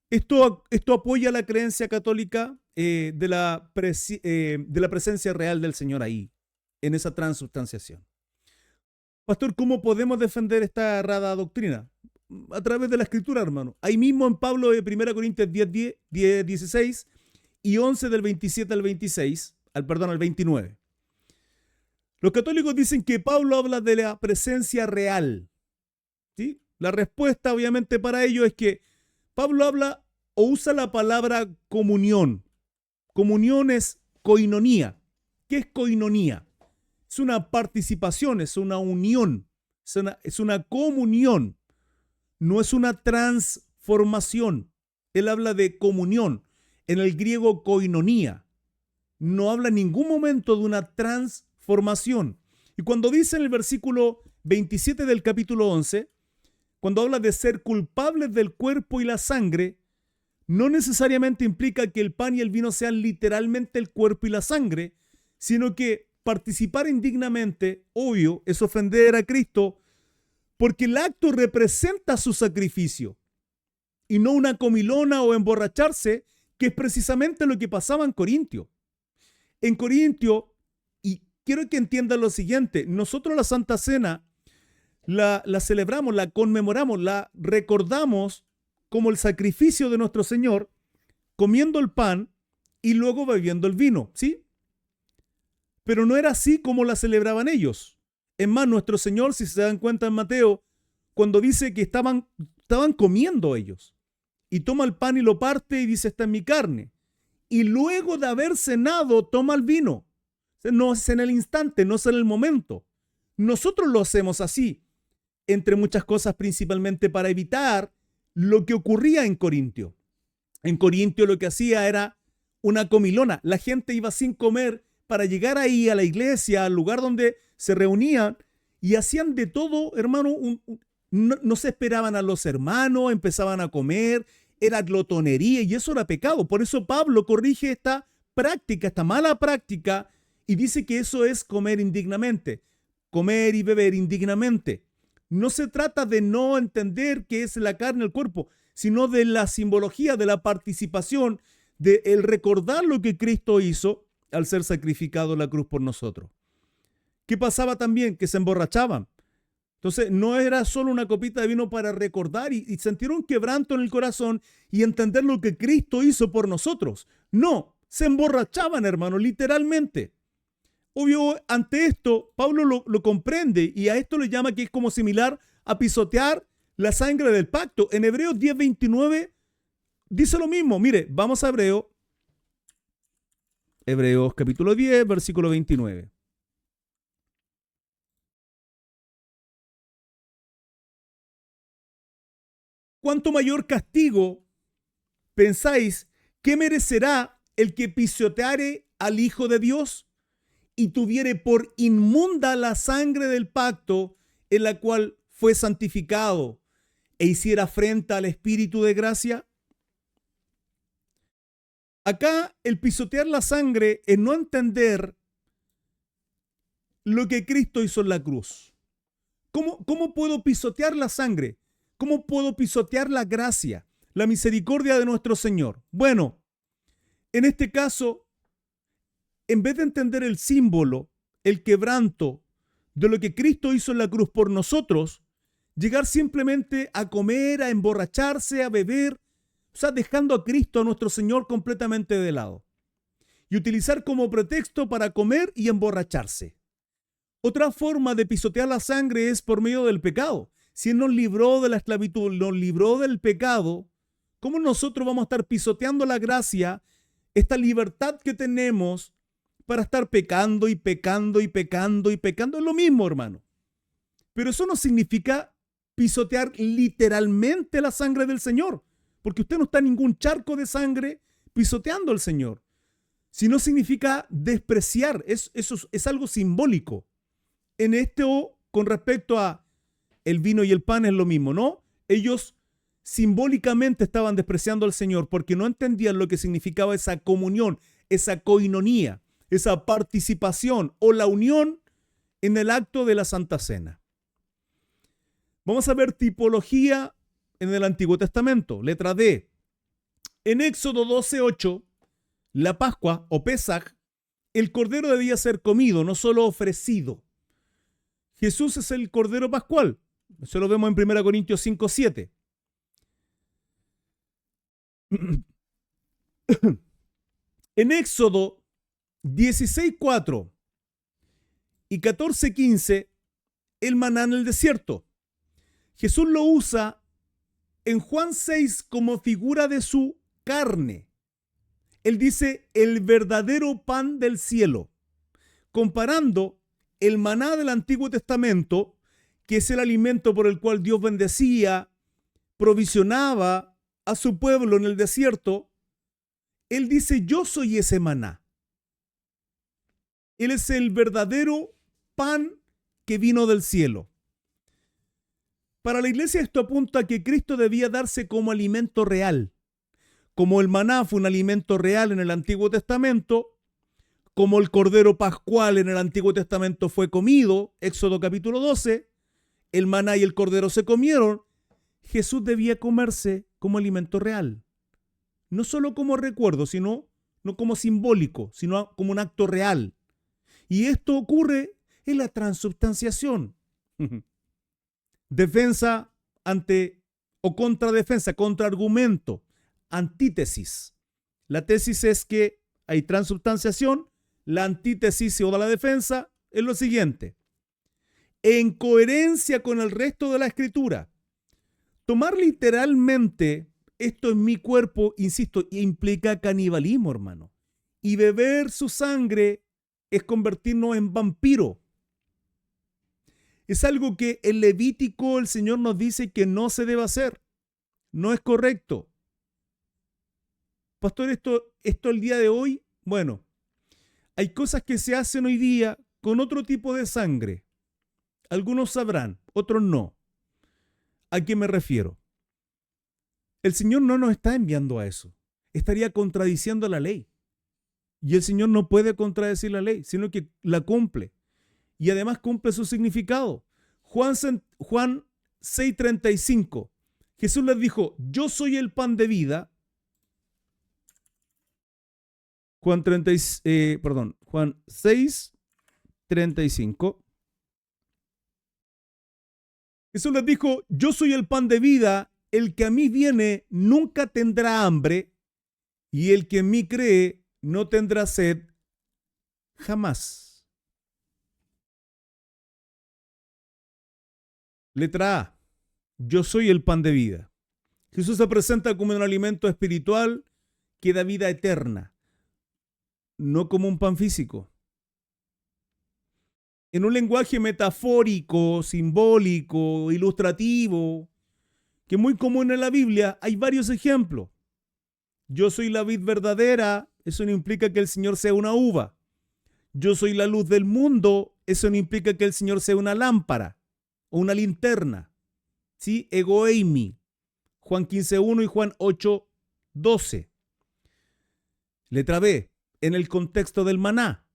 Esto apoya la creencia católica de la presencia real del Señor ahí, en esa transubstanciación. Pastor, ¿cómo podemos defender esta errada doctrina? A través de la Escritura, hermano. Ahí mismo en Pablo, 1 Corintios 10, 16 y 11 del 27 al 29. Los católicos dicen que Pablo habla de la presencia real. ¿Sí? La respuesta, obviamente, para ello es que Pablo habla o usa la palabra comunión. Comunión es koinonía. ¿Qué es koinonía? Es una participación, es una unión, es una comunión, no es una transformación. Él habla de comunión, en el griego koinonía. No habla en ningún momento de una transformación. Y cuando dice en el versículo 27 del capítulo 11, cuando habla de ser culpables del cuerpo y la sangre, no necesariamente implica que el pan y el vino sean literalmente el cuerpo y la sangre, sino que participar indignamente, obvio, es ofender a Cristo, porque el acto representa su sacrificio y no una comilona o emborracharse, que es precisamente lo que pasaba en Corintio. En Corintio, y quiero que entiendan lo siguiente, nosotros la Santa Cena la celebramos, la conmemoramos, la recordamos como el sacrificio de nuestro Señor, comiendo el pan y luego bebiendo el vino, ¿sí? Pero no era así como la celebraban ellos. Es más, nuestro Señor, si se dan cuenta en Mateo, cuando dice que estaban comiendo ellos, y toma el pan y lo parte y dice, esta es mi carne. Y luego de haber cenado, toma el vino. No es en el instante, no es en el momento. Nosotros lo hacemos así, entre muchas cosas, principalmente para evitar lo que ocurría en Corintio. En Corintio lo que hacía era una comilona. La gente iba sin comer para llegar ahí a la iglesia, al lugar donde se reunían, y hacían de todo, hermano. No se esperaban a los hermanos, empezaban a comer, era glotonería y eso era pecado. Por eso Pablo corrige esta práctica, esta mala práctica, y dice que eso es comer indignamente, comer y beber indignamente. No se trata de no entender qué es la carne, el cuerpo, sino de la simbología, de la participación, de el recordar lo que Cristo hizo al ser sacrificado en la cruz por nosotros. ¿Qué pasaba también? Que se emborrachaban. Entonces, no era solo una copita de vino para recordar y sentir un quebranto en el corazón y entender lo que Cristo hizo por nosotros. No, se emborrachaban, hermano, literalmente. Obvio, ante esto, Pablo lo comprende y a esto le llama que es como similar a pisotear la sangre del pacto. En Hebreos 10:29 dice lo mismo. Mire, vamos a Hebreos capítulo 10, versículo 29. ¿Cuánto mayor castigo pensáis que merecerá el que pisoteare al Hijo de Dios y tuviere por inmunda la sangre del pacto en la cual fue santificado e hiciera afrenta al Espíritu de gracia? Acá el pisotear la sangre es no entender lo que Cristo hizo en la cruz. ¿Cómo puedo pisotear la sangre? ¿Cómo puedo pisotear la gracia, la misericordia de nuestro Señor? Bueno, en este caso, en vez de entender el símbolo, el quebranto de lo que Cristo hizo en la cruz por nosotros, llegar simplemente a comer, a emborracharse, a beber, o sea, dejando a Cristo, a nuestro Señor, completamente de lado. Y utilizar como pretexto para comer y emborracharse. Otra forma de pisotear la sangre es por medio del pecado. Si Él nos libró de la esclavitud, nos libró del pecado, ¿cómo nosotros vamos a estar pisoteando la gracia, esta libertad que tenemos para estar pecando y pecando y pecando y pecando? Es lo mismo, hermano. Pero eso no significa pisotear literalmente la sangre del Señor, porque usted no está en ningún charco de sangre pisoteando al Señor, sino significa despreciar. Eso es algo simbólico. En esto, con respecto a el vino y el pan, es lo mismo, ¿no? Ellos simbólicamente estaban despreciando al Señor porque no entendían lo que significaba esa comunión, esa coinonía, esa participación o la unión en el acto de la Santa Cena. Vamos a ver tipología en el Antiguo Testamento. Letra D. En Éxodo 12:8, la Pascua o Pesaj, el cordero debía ser comido, no solo ofrecido. Jesús es el cordero pascual. Eso lo vemos en 1 Corintios 5:7. En Éxodo 16:4 y 14:15, el maná en el desierto. Jesús lo usa en Juan 6 como figura de su carne. Él dice el verdadero pan del cielo, comparando el maná del Antiguo Testamento, que es el alimento por el cual Dios bendecía, provisionaba a su pueblo en el desierto. Él dice, yo soy ese maná. Él es el verdadero pan que vino del cielo. Para la iglesia esto apunta a que Cristo debía darse como alimento real. Como el maná fue un alimento real en el Antiguo Testamento, como el cordero pascual en el Antiguo Testamento fue comido, Éxodo capítulo 12, el maná y el cordero se comieron, Jesús debía comerse como alimento real. No solo como recuerdo, sino no como simbólico, sino como un acto real. Y esto ocurre en la transubstanciación. Defensa ante o contradefensa, contraargumento, antítesis. La tesis es que hay transubstanciación, la antítesis o la defensa es lo siguiente. En coherencia con el resto de la Escritura, tomar literalmente esto en mi cuerpo, insisto, implica canibalismo, hermano. Y beber su sangre es convertirnos en vampiro. Es algo que en Levítico el Señor nos dice que no se debe hacer. No es correcto. Pastor, esto el día de hoy, bueno, hay cosas que se hacen hoy día con otro tipo de sangre. Algunos sabrán, otros no. ¿A qué me refiero? El Señor no nos está enviando a eso. Estaría contradiciendo la ley. Y el Señor no puede contradecir la ley, sino que la cumple. Y además cumple su significado. Juan 6:35. Jesús les dijo, yo soy el pan de vida. Juan 6:35. Jesús les dijo, yo soy el pan de vida, el que a mí viene nunca tendrá hambre, y el que en mí cree no tendrá sed jamás. Letra A, yo soy el pan de vida. Jesús se presenta como un alimento espiritual que da vida eterna, no como un pan físico. En un lenguaje metafórico, simbólico, ilustrativo, que es muy común en la Biblia, hay varios ejemplos. Yo soy la vid verdadera, eso no implica que el Señor sea una uva. Yo soy la luz del mundo, eso no implica que el Señor sea una lámpara o una linterna. ¿Sí? Ego eimi, Juan 15:1 y Juan 8:12. Letra B, en el contexto del maná.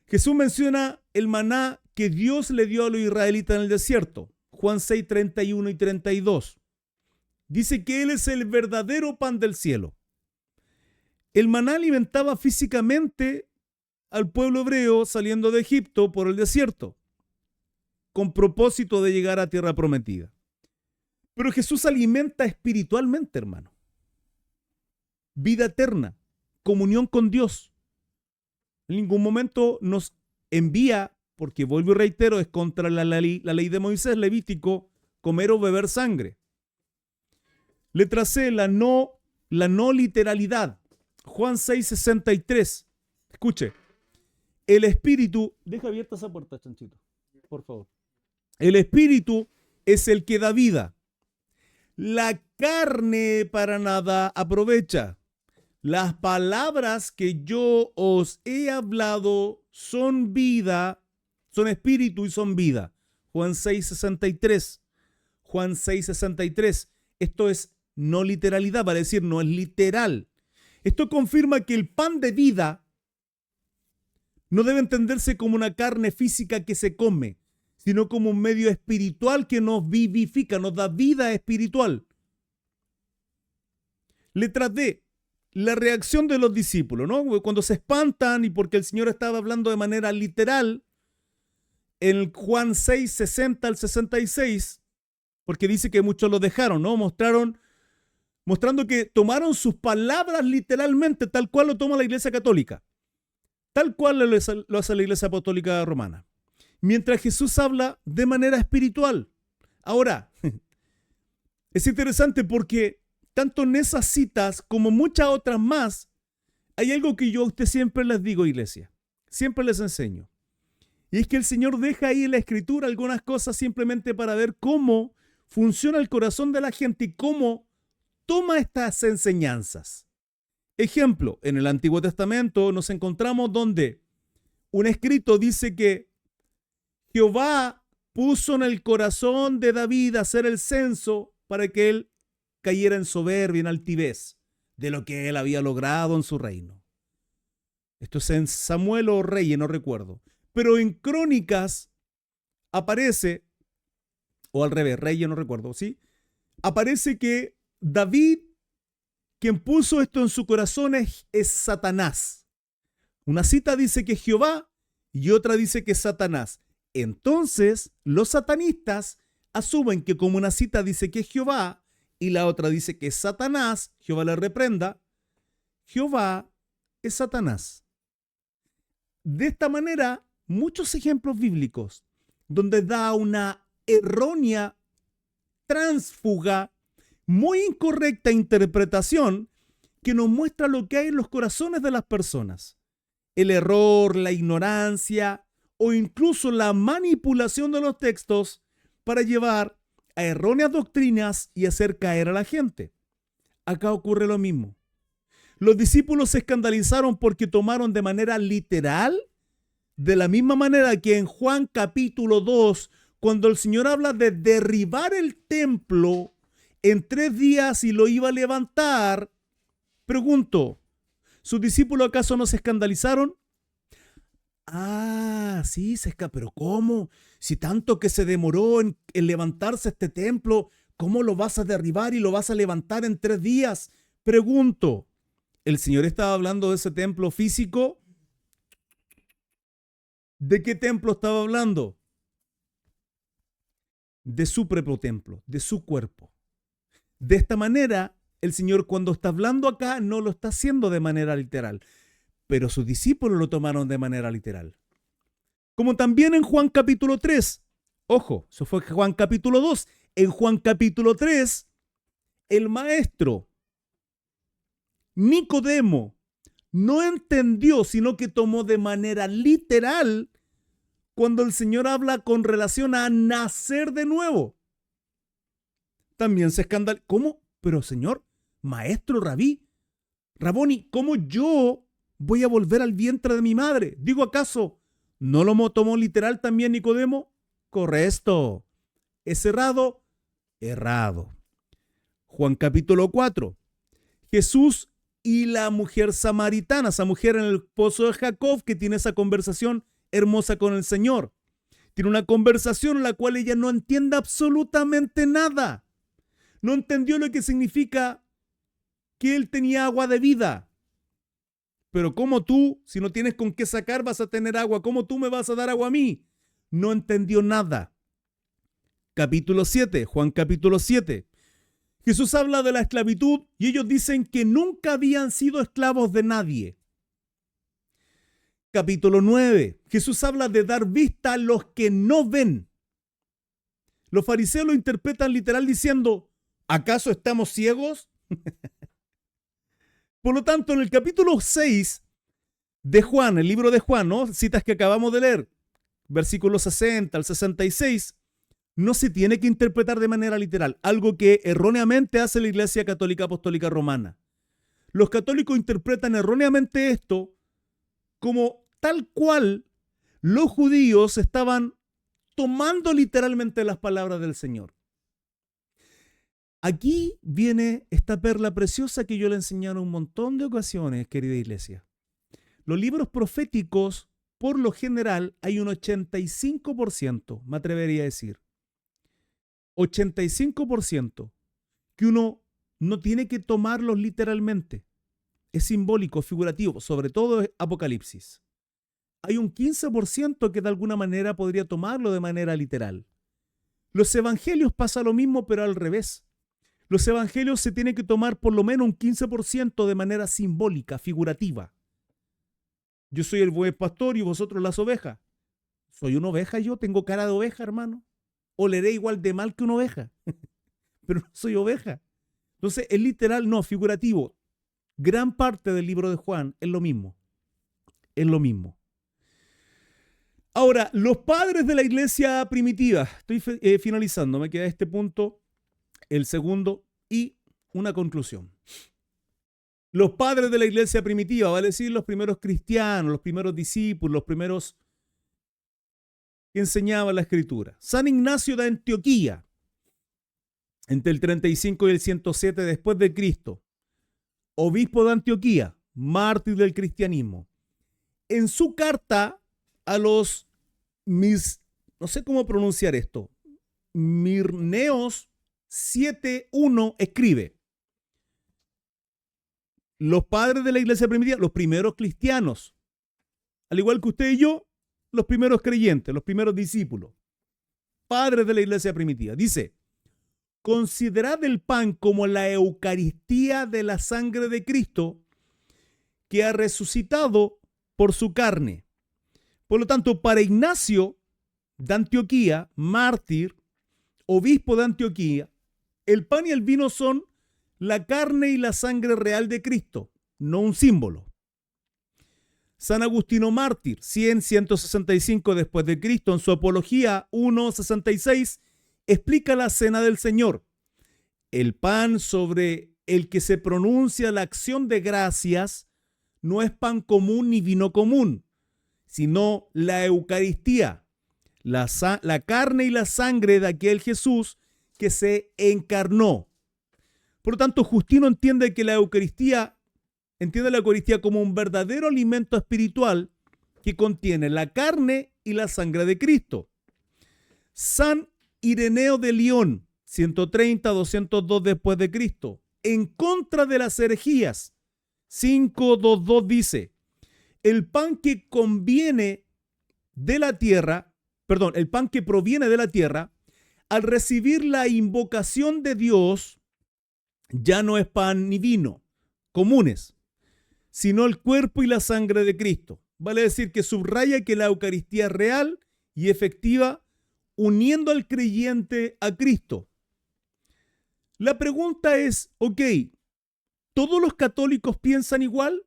Jesús menciona el maná que Dios le dio a los israelitas en el desierto. Juan 6:31 y 32. Dice que Él es el verdadero pan del cielo. El maná alimentaba físicamente al pueblo hebreo saliendo de Egipto por el desierto, con propósito de llegar a tierra prometida. Pero Jesús alimenta espiritualmente, hermano. Vida eterna, comunión con Dios. En ningún momento nos envía, porque vuelvo y reitero, es contra la ley de Moisés, Levítico, comer o beber sangre. Letra C, la no literalidad. Juan 6:63. Escuche, el Espíritu... Deja abierta esa puerta, Chanchito, por favor. El espíritu es el que da vida. La carne para nada aprovecha. Las palabras que yo os he hablado son vida, son espíritu y son vida. Juan 6:63. Juan 6:63. Esto es no literalidad, vale decir, no es literal. Esto confirma que el pan de vida no debe entenderse como una carne física que se come, sino como un medio espiritual que nos vivifica, nos da vida espiritual. Letra D, la reacción de los discípulos, ¿no? Cuando se espantan y porque el Señor estaba hablando de manera literal, en Juan 6, 60 al 66, porque dice que muchos lo dejaron, ¿no? Mostrando que tomaron sus palabras literalmente, tal cual lo toma la Iglesia Católica, tal cual lo hace la Iglesia Apostólica Romana. Mientras Jesús habla de manera espiritual. Ahora, es interesante porque tanto en esas citas como muchas otras más, hay algo que yo a usted siempre les digo, iglesia, siempre les enseño. Y es que el Señor deja ahí en la Escritura algunas cosas simplemente para ver cómo funciona el corazón de la gente y cómo toma estas enseñanzas. Ejemplo, en el Antiguo Testamento nos encontramos donde un escrito dice que Jehová puso en el corazón de David hacer el censo para que él cayera en soberbia, en altivez de lo que él había logrado en su reino. Esto es en Samuel o Reyes, no recuerdo. Pero en Crónicas aparece, o al revés, Reyes, no recuerdo, ¿sí? Aparece que David, quien puso esto en su corazón, es Satanás. Una cita dice que es Jehová y otra dice que es Satanás. Entonces, los satanistas asumen que como una cita dice que es Jehová y la otra dice que es Satanás, Jehová le reprenda, Jehová es Satanás. De esta manera, muchos ejemplos bíblicos donde da una errónea, tránsfuga, muy incorrecta interpretación que nos muestra lo que hay en los corazones de las personas. El error, la ignorancia o incluso la manipulación de los textos para llevar a erróneas doctrinas y hacer caer a la gente. Acá ocurre lo mismo. Los discípulos se escandalizaron porque tomaron de manera literal, de la misma manera que en Juan capítulo 2, cuando el Señor habla de derribar el templo en 3 días y lo iba a levantar, pregunto, ¿sus discípulos acaso no se escandalizaron? Ah, sí, pero ¿cómo? Si tanto que se demoró en levantarse este templo, ¿cómo lo vas a derribar y lo vas a levantar en 3 días? Pregunto, ¿el Señor estaba hablando de ese templo físico? ¿De qué templo estaba hablando? De su propio templo, de su cuerpo. De esta manera, el Señor cuando está hablando acá no lo está haciendo de manera literal, pero sus discípulos lo tomaron de manera literal. Como también en Juan capítulo 3. Ojo, eso fue Juan capítulo 2. En Juan capítulo 3, el maestro Nicodemo no entendió, sino que tomó de manera literal cuando el Señor habla con relación a nacer de nuevo. También se escandalizó. ¿Cómo? Pero Señor, maestro, Raboni, ¿cómo yo voy a volver al vientre de mi madre? Digo, ¿acaso no lo tomó literal también Nicodemo? Correcto. ¿Es errado? Errado. Juan capítulo 4. Jesús y la mujer samaritana, esa mujer en el pozo de Jacob que tiene esa conversación hermosa con el Señor. Tiene una conversación en la cual ella no entiende absolutamente nada. No entendió lo que significa que él tenía agua de vida. Pero ¿cómo tú, si no tienes con qué sacar, vas a tener agua? ¿Cómo tú me vas a dar agua a mí? No entendió nada. Capítulo 7, Juan capítulo 7. Jesús habla de la esclavitud y ellos dicen que nunca habían sido esclavos de nadie. Capítulo 9. Jesús habla de dar vista a los que no ven. Los fariseos lo interpretan literal diciendo, ¿acaso estamos ciegos? Por lo tanto, en el capítulo 6 de Juan, el libro de Juan, ¿no? Citas que acabamos de leer, versículos 60 al 66, no se tiene que interpretar de manera literal, algo que erróneamente hace la Iglesia Católica Apostólica Romana. Los católicos interpretan erróneamente esto como tal cual los judíos estaban tomando literalmente las palabras del Señor. Aquí viene esta perla preciosa que yo le he enseñado en un montón de ocasiones, querida iglesia. Los libros proféticos, por lo general, hay un 85%, me atrevería a decir, 85%, que uno no tiene que tomarlos literalmente. Es simbólico, figurativo, sobre todo Apocalipsis. Hay un 15% que de alguna manera podría tomarlo de manera literal. Los evangelios pasa lo mismo, pero al revés. Los evangelios se tienen que tomar por lo menos un 15% de manera simbólica, figurativa. Yo soy el buen pastor y vosotros las ovejas. ¿Soy una oveja yo? ¿Tengo cara de oveja, hermano? Oleré igual de mal que una oveja, pero no soy oveja. Entonces, es literal, no, figurativo. Gran parte del libro de Juan es lo mismo. Es lo mismo. Ahora, los padres de la iglesia primitiva, estoy finalizando, me queda este punto, el segundo, y una conclusión. Los padres de la iglesia primitiva, vale decir los primeros cristianos, los primeros discípulos, los primeros que enseñaban la escritura. San Ignacio de Antioquía, entre el 35 y el 107 después de Cristo, obispo de Antioquía, mártir del cristianismo. En su carta a los no sé cómo pronunciar esto, Mirneos 7:1 escribe: los padres de la iglesia primitiva, los primeros cristianos, al igual que usted y yo, los primeros creyentes, los primeros discípulos, padres de la iglesia primitiva. Dice: considerad el pan como la Eucaristía de la sangre de Cristo, que ha resucitado por su carne. Por lo tanto, para Ignacio de Antioquía, mártir, obispo de Antioquía, el pan y el vino son la carne y la sangre real de Cristo, no un símbolo. San Agustino mártir, 165 después de Cristo, en su Apología 1:66, explica la cena del Señor. El pan sobre el que se pronuncia la acción de gracias no es pan común ni vino común, sino la Eucaristía, la carne y la sangre de aquel Jesús que se encarnó. Por lo tanto, Justino entiende la Eucaristía como un verdadero alimento espiritual que contiene la carne y la sangre de Cristo. San Ireneo de León, 130-202 después de Cristo, en contra de las herejías, 5:22 dice: el pan que proviene de la tierra, al recibir la invocación de Dios, ya no es pan ni vino comunes, sino el cuerpo y la sangre de Cristo. Vale decir que subraya que la Eucaristía es real y efectiva, uniendo al creyente a Cristo. La pregunta es, ¿todos los católicos piensan igual?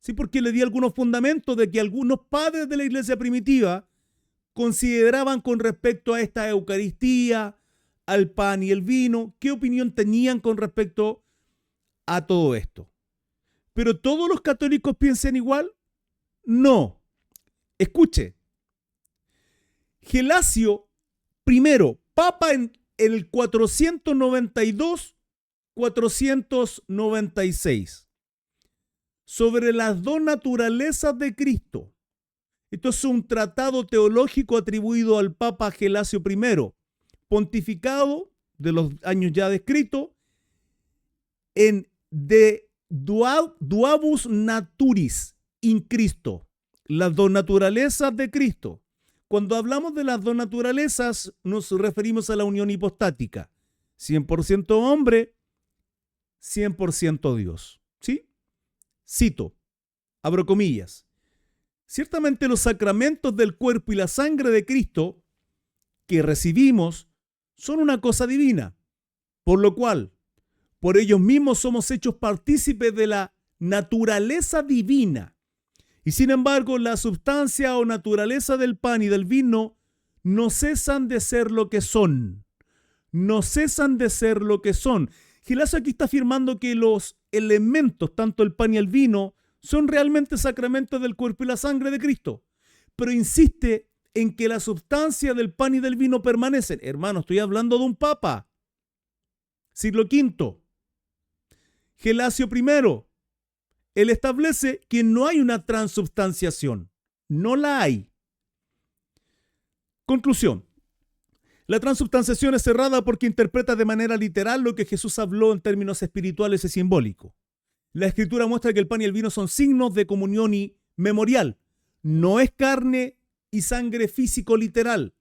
Sí, porque le di algunos fundamentos de que algunos padres de la iglesia primitiva consideraban con respecto a esta Eucaristía, al pan y el vino, qué opinión tenían con respecto a todo esto. ¿Pero todos los católicos piensan igual? No. Escuche. Gelasio I, papa en el 492-496, sobre las dos naturalezas de Cristo. Esto es un tratado teológico atribuido al Papa Gelasio I, pontificado de los años ya descritos, en De Duabus Naturis in Cristo, las dos naturalezas de Cristo. Cuando hablamos de las dos naturalezas, nos referimos a la unión hipostática, 100% hombre, 100% Dios. ¿Sí? Cito, abro comillas: ciertamente los sacramentos del cuerpo y la sangre de Cristo que recibimos son una cosa divina, por lo cual, por ellos mismos somos hechos partícipes de la naturaleza divina. Y sin embargo, la sustancia o naturaleza del pan y del vino no cesan de ser lo que son. No cesan de ser lo que son. Gilazo aquí está afirmando que los elementos, tanto el pan y el vino, son realmente sacramentos del cuerpo y la sangre de Cristo. Pero insiste en que la sustancia del pan y del vino permanecen. Hermano, estoy hablando de un papa. Siglo V. Gelasio I. Él establece que no hay una transubstanciación. No la hay. Conclusión. La transubstanciación es cerrada porque interpreta de manera literal lo que Jesús habló en términos espirituales y simbólicos. La Escritura muestra que el pan y el vino son signos de comunión y memorial. No es carne y sangre físico literal.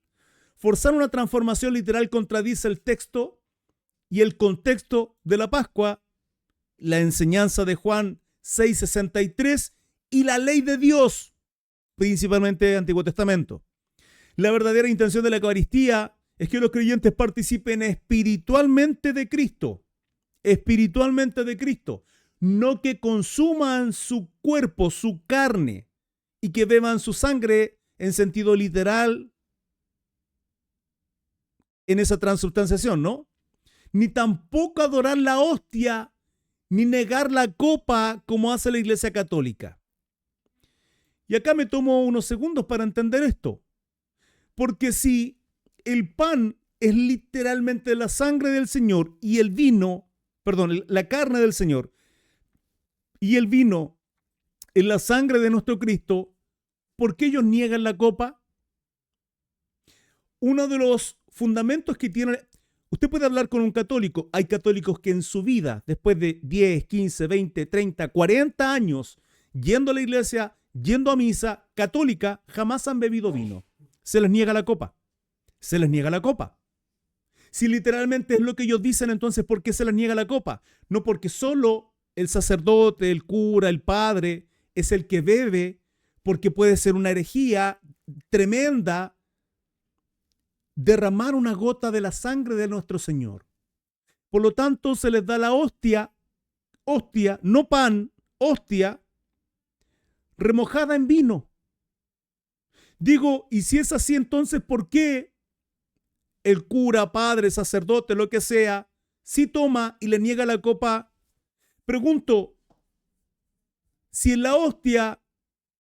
Forzar una transformación literal contradice el texto y el contexto de la Pascua, la enseñanza de Juan 6:63 y la ley de Dios, principalmente Antiguo Testamento. La verdadera intención de la Eucaristía es que los creyentes participen espiritualmente de Cristo, no que consuman su cuerpo, su carne, y que beban su sangre en sentido literal en esa transubstanciación, ¿no? Ni tampoco adorar la hostia, ni negar la copa como hace la Iglesia Católica. Y acá me tomo unos segundos para entender esto. Porque si el pan es literalmente la sangre del Señor y el vino, la carne del Señor y el vino es la sangre de nuestro Cristo, ¿por qué ellos niegan la copa? Uno de los fundamentos que tiene, usted puede hablar con un católico, hay católicos que en su vida, después de 10, 15, 20, 30, 40 años, yendo a la iglesia, yendo a misa católica, jamás han bebido vino. Se les niega la copa. Se les niega la copa. Si literalmente es lo que ellos dicen, entonces ¿por qué se les niega la copa? No porque solo el sacerdote, el cura, el padre es el que bebe, porque puede ser una herejía tremenda derramar una gota de la sangre de nuestro Señor. Por lo tanto, se les da la hostia, no pan, hostia, remojada en vino. Digo, y si es así, entonces, ¿por qué el cura, padre, sacerdote, lo que sea, si toma y le niega la copa? Pregunto, si en la hostia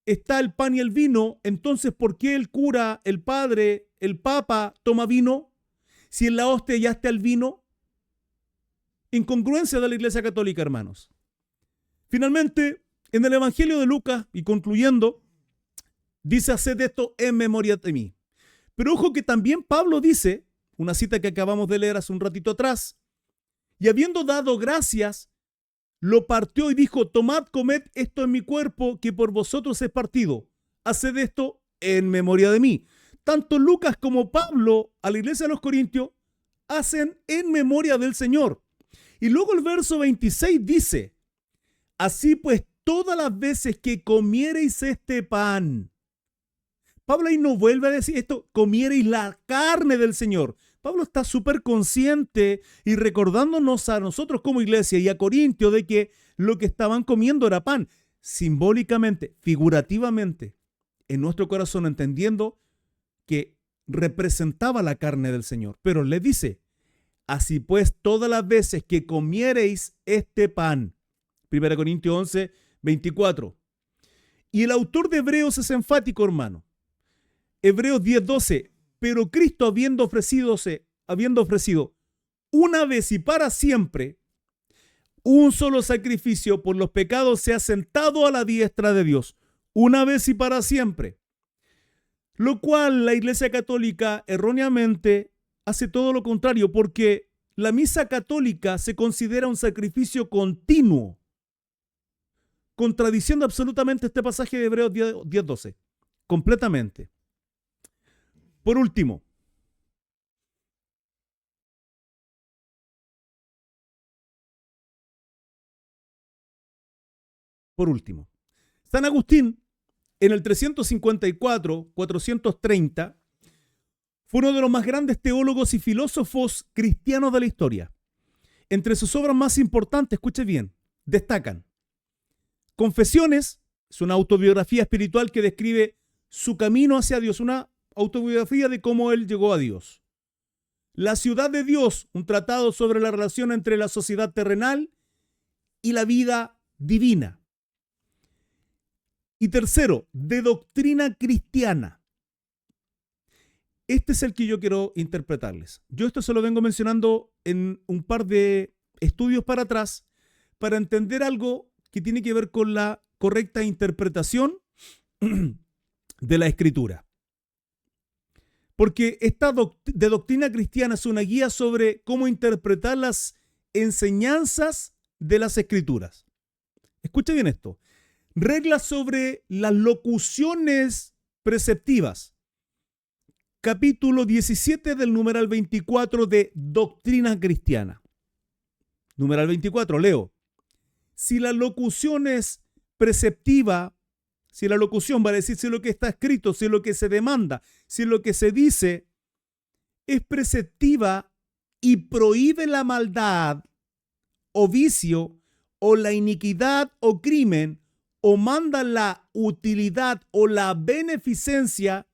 está el pan y el vino, entonces, ¿por qué el cura, el padre, el papa toma vino? Si en la hostia ya está el vino. Incongruencia de la Iglesia Católica, hermanos. Finalmente, en el Evangelio de Lucas, y concluyendo, dice: haced esto en memoria de mí. Pero ojo que también Pablo dice, una cita que acabamos de leer hace un ratito atrás, y habiendo dado gracias, lo partió y dijo: tomad, comed, esto en mi cuerpo, que por vosotros es partido. Haced esto en memoria de mí. Tanto Lucas como Pablo a la iglesia de los Corintios hacen en memoria del Señor. Y luego el verso 26 dice: así pues, todas las veces que comiereis este pan. Pablo ahí no vuelve a decir esto: comiereis la carne del Señor. Pablo está súper consciente y recordándonos a nosotros como iglesia y a Corintios de que lo que estaban comiendo era pan. Simbólicamente, figurativamente, en nuestro corazón, entendiendo que representaba la carne del Señor. Pero le dice: así pues, todas las veces que comiereis este pan. 1 Corintios 11, 24. Y el autor de Hebreos es enfático, hermano. Hebreos 10, 12. Pero Cristo, habiendo ofrecido una vez y para siempre un solo sacrificio por los pecados, se ha sentado a la diestra de Dios. Una vez y para siempre. Lo cual la Iglesia Católica erróneamente hace todo lo contrario, porque la misa católica se considera un sacrificio continuo, contradiciendo absolutamente este pasaje de Hebreos 10, 12. Completamente. Por último, San Agustín, en el 354, 430, fue uno de los más grandes teólogos y filósofos cristianos de la historia. Entre sus obras más importantes, escuche bien, destacan Confesiones, es una autobiografía espiritual que describe su camino hacia Dios, una autobiografía de cómo él llegó a Dios. La ciudad de Dios, un tratado sobre la relación entre la sociedad terrenal y la vida divina. Y tercero, de doctrina cristiana. Este es el que yo quiero interpretarles. Yo esto se lo vengo mencionando en un par de estudios para atrás para entender algo que tiene que ver con la correcta interpretación de la Escritura. Porque esta de doctrina cristiana es una guía sobre cómo interpretar las enseñanzas de las Escrituras. Escucha bien esto. Reglas sobre las locuciones preceptivas. Capítulo 17 del numeral 24 de Doctrina Cristiana. Numeral 24, leo. Si la locución es preceptiva, si la locución va a decir si lo que está escrito, si lo que se demanda, si lo que se dice es preceptiva y prohíbe la maldad o vicio o la iniquidad o crimen o manda la utilidad o la beneficencia,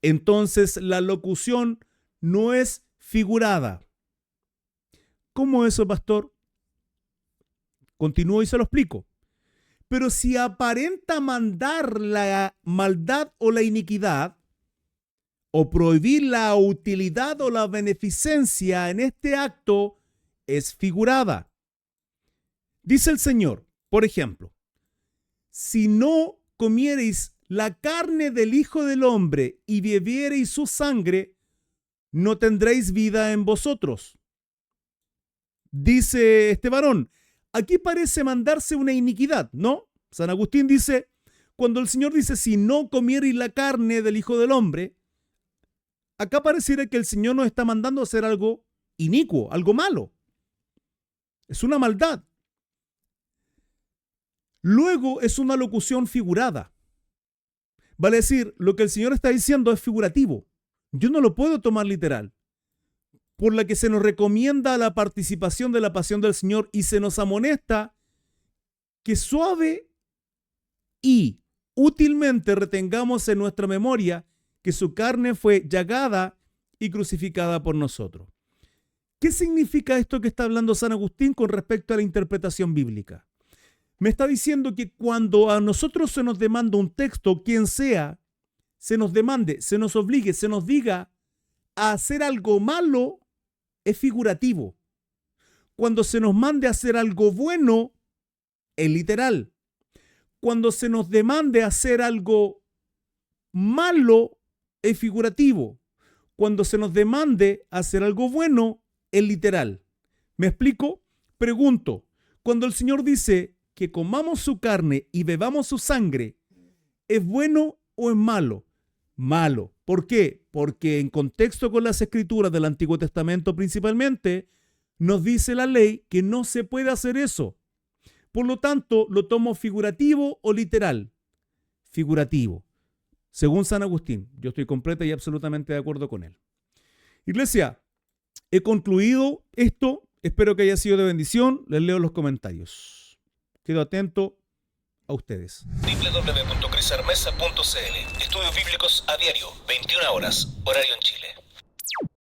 entonces la locución no es figurada. ¿Cómo eso, pastor? Continúo y se lo explico. Pero si aparenta mandar la maldad o la iniquidad, o prohibir la utilidad o la beneficencia en este acto, es figurada. Dice el Señor, por ejemplo, si no comiereis la carne del Hijo del Hombre y bebiereis su sangre, no tendréis vida en vosotros. Dice este varón, aquí parece mandarse una iniquidad, ¿no? San Agustín dice, cuando el Señor dice, si no comiereis la carne del Hijo del Hombre, acá pareciera que el Señor nos está mandando a hacer algo inicuo, algo malo. Es una maldad. Luego es una locución figurada. Vale decir, lo que el Señor está diciendo es figurativo. Yo no lo puedo tomar literal. Por la que se nos recomienda la participación de la pasión del Señor y se nos amonesta que suave y útilmente retengamos en nuestra memoria que su carne fue llagada y crucificada por nosotros. ¿Qué significa esto que está hablando San Agustín con respecto a la interpretación bíblica? Me está diciendo que cuando a nosotros se nos demanda un texto, quien sea, se nos demande, se nos obligue, se nos diga a hacer algo malo, es figurativo. Cuando se nos mande a hacer algo bueno, es literal. Cuando se nos demande hacer algo malo, es figurativo. Cuando se nos demande hacer algo bueno, es literal. ¿Me explico? Pregunto, cuando el Señor dice que comamos su carne y bebamos su sangre, ¿es bueno o es malo? Malo. ¿Por qué? Porque en contexto con las escrituras del Antiguo Testamento principalmente, nos dice la ley que no se puede hacer eso. Por lo tanto, lo tomo figurativo o literal. Figurativo. Según San Agustín, yo estoy completa y absolutamente de acuerdo con él. Iglesia, he concluido esto. Espero que haya sido de bendición. Les leo los comentarios. Quedo atento a ustedes. www.crisarmesa.cl. Estudios bíblicos a diario, 21 horas, horario en Chile.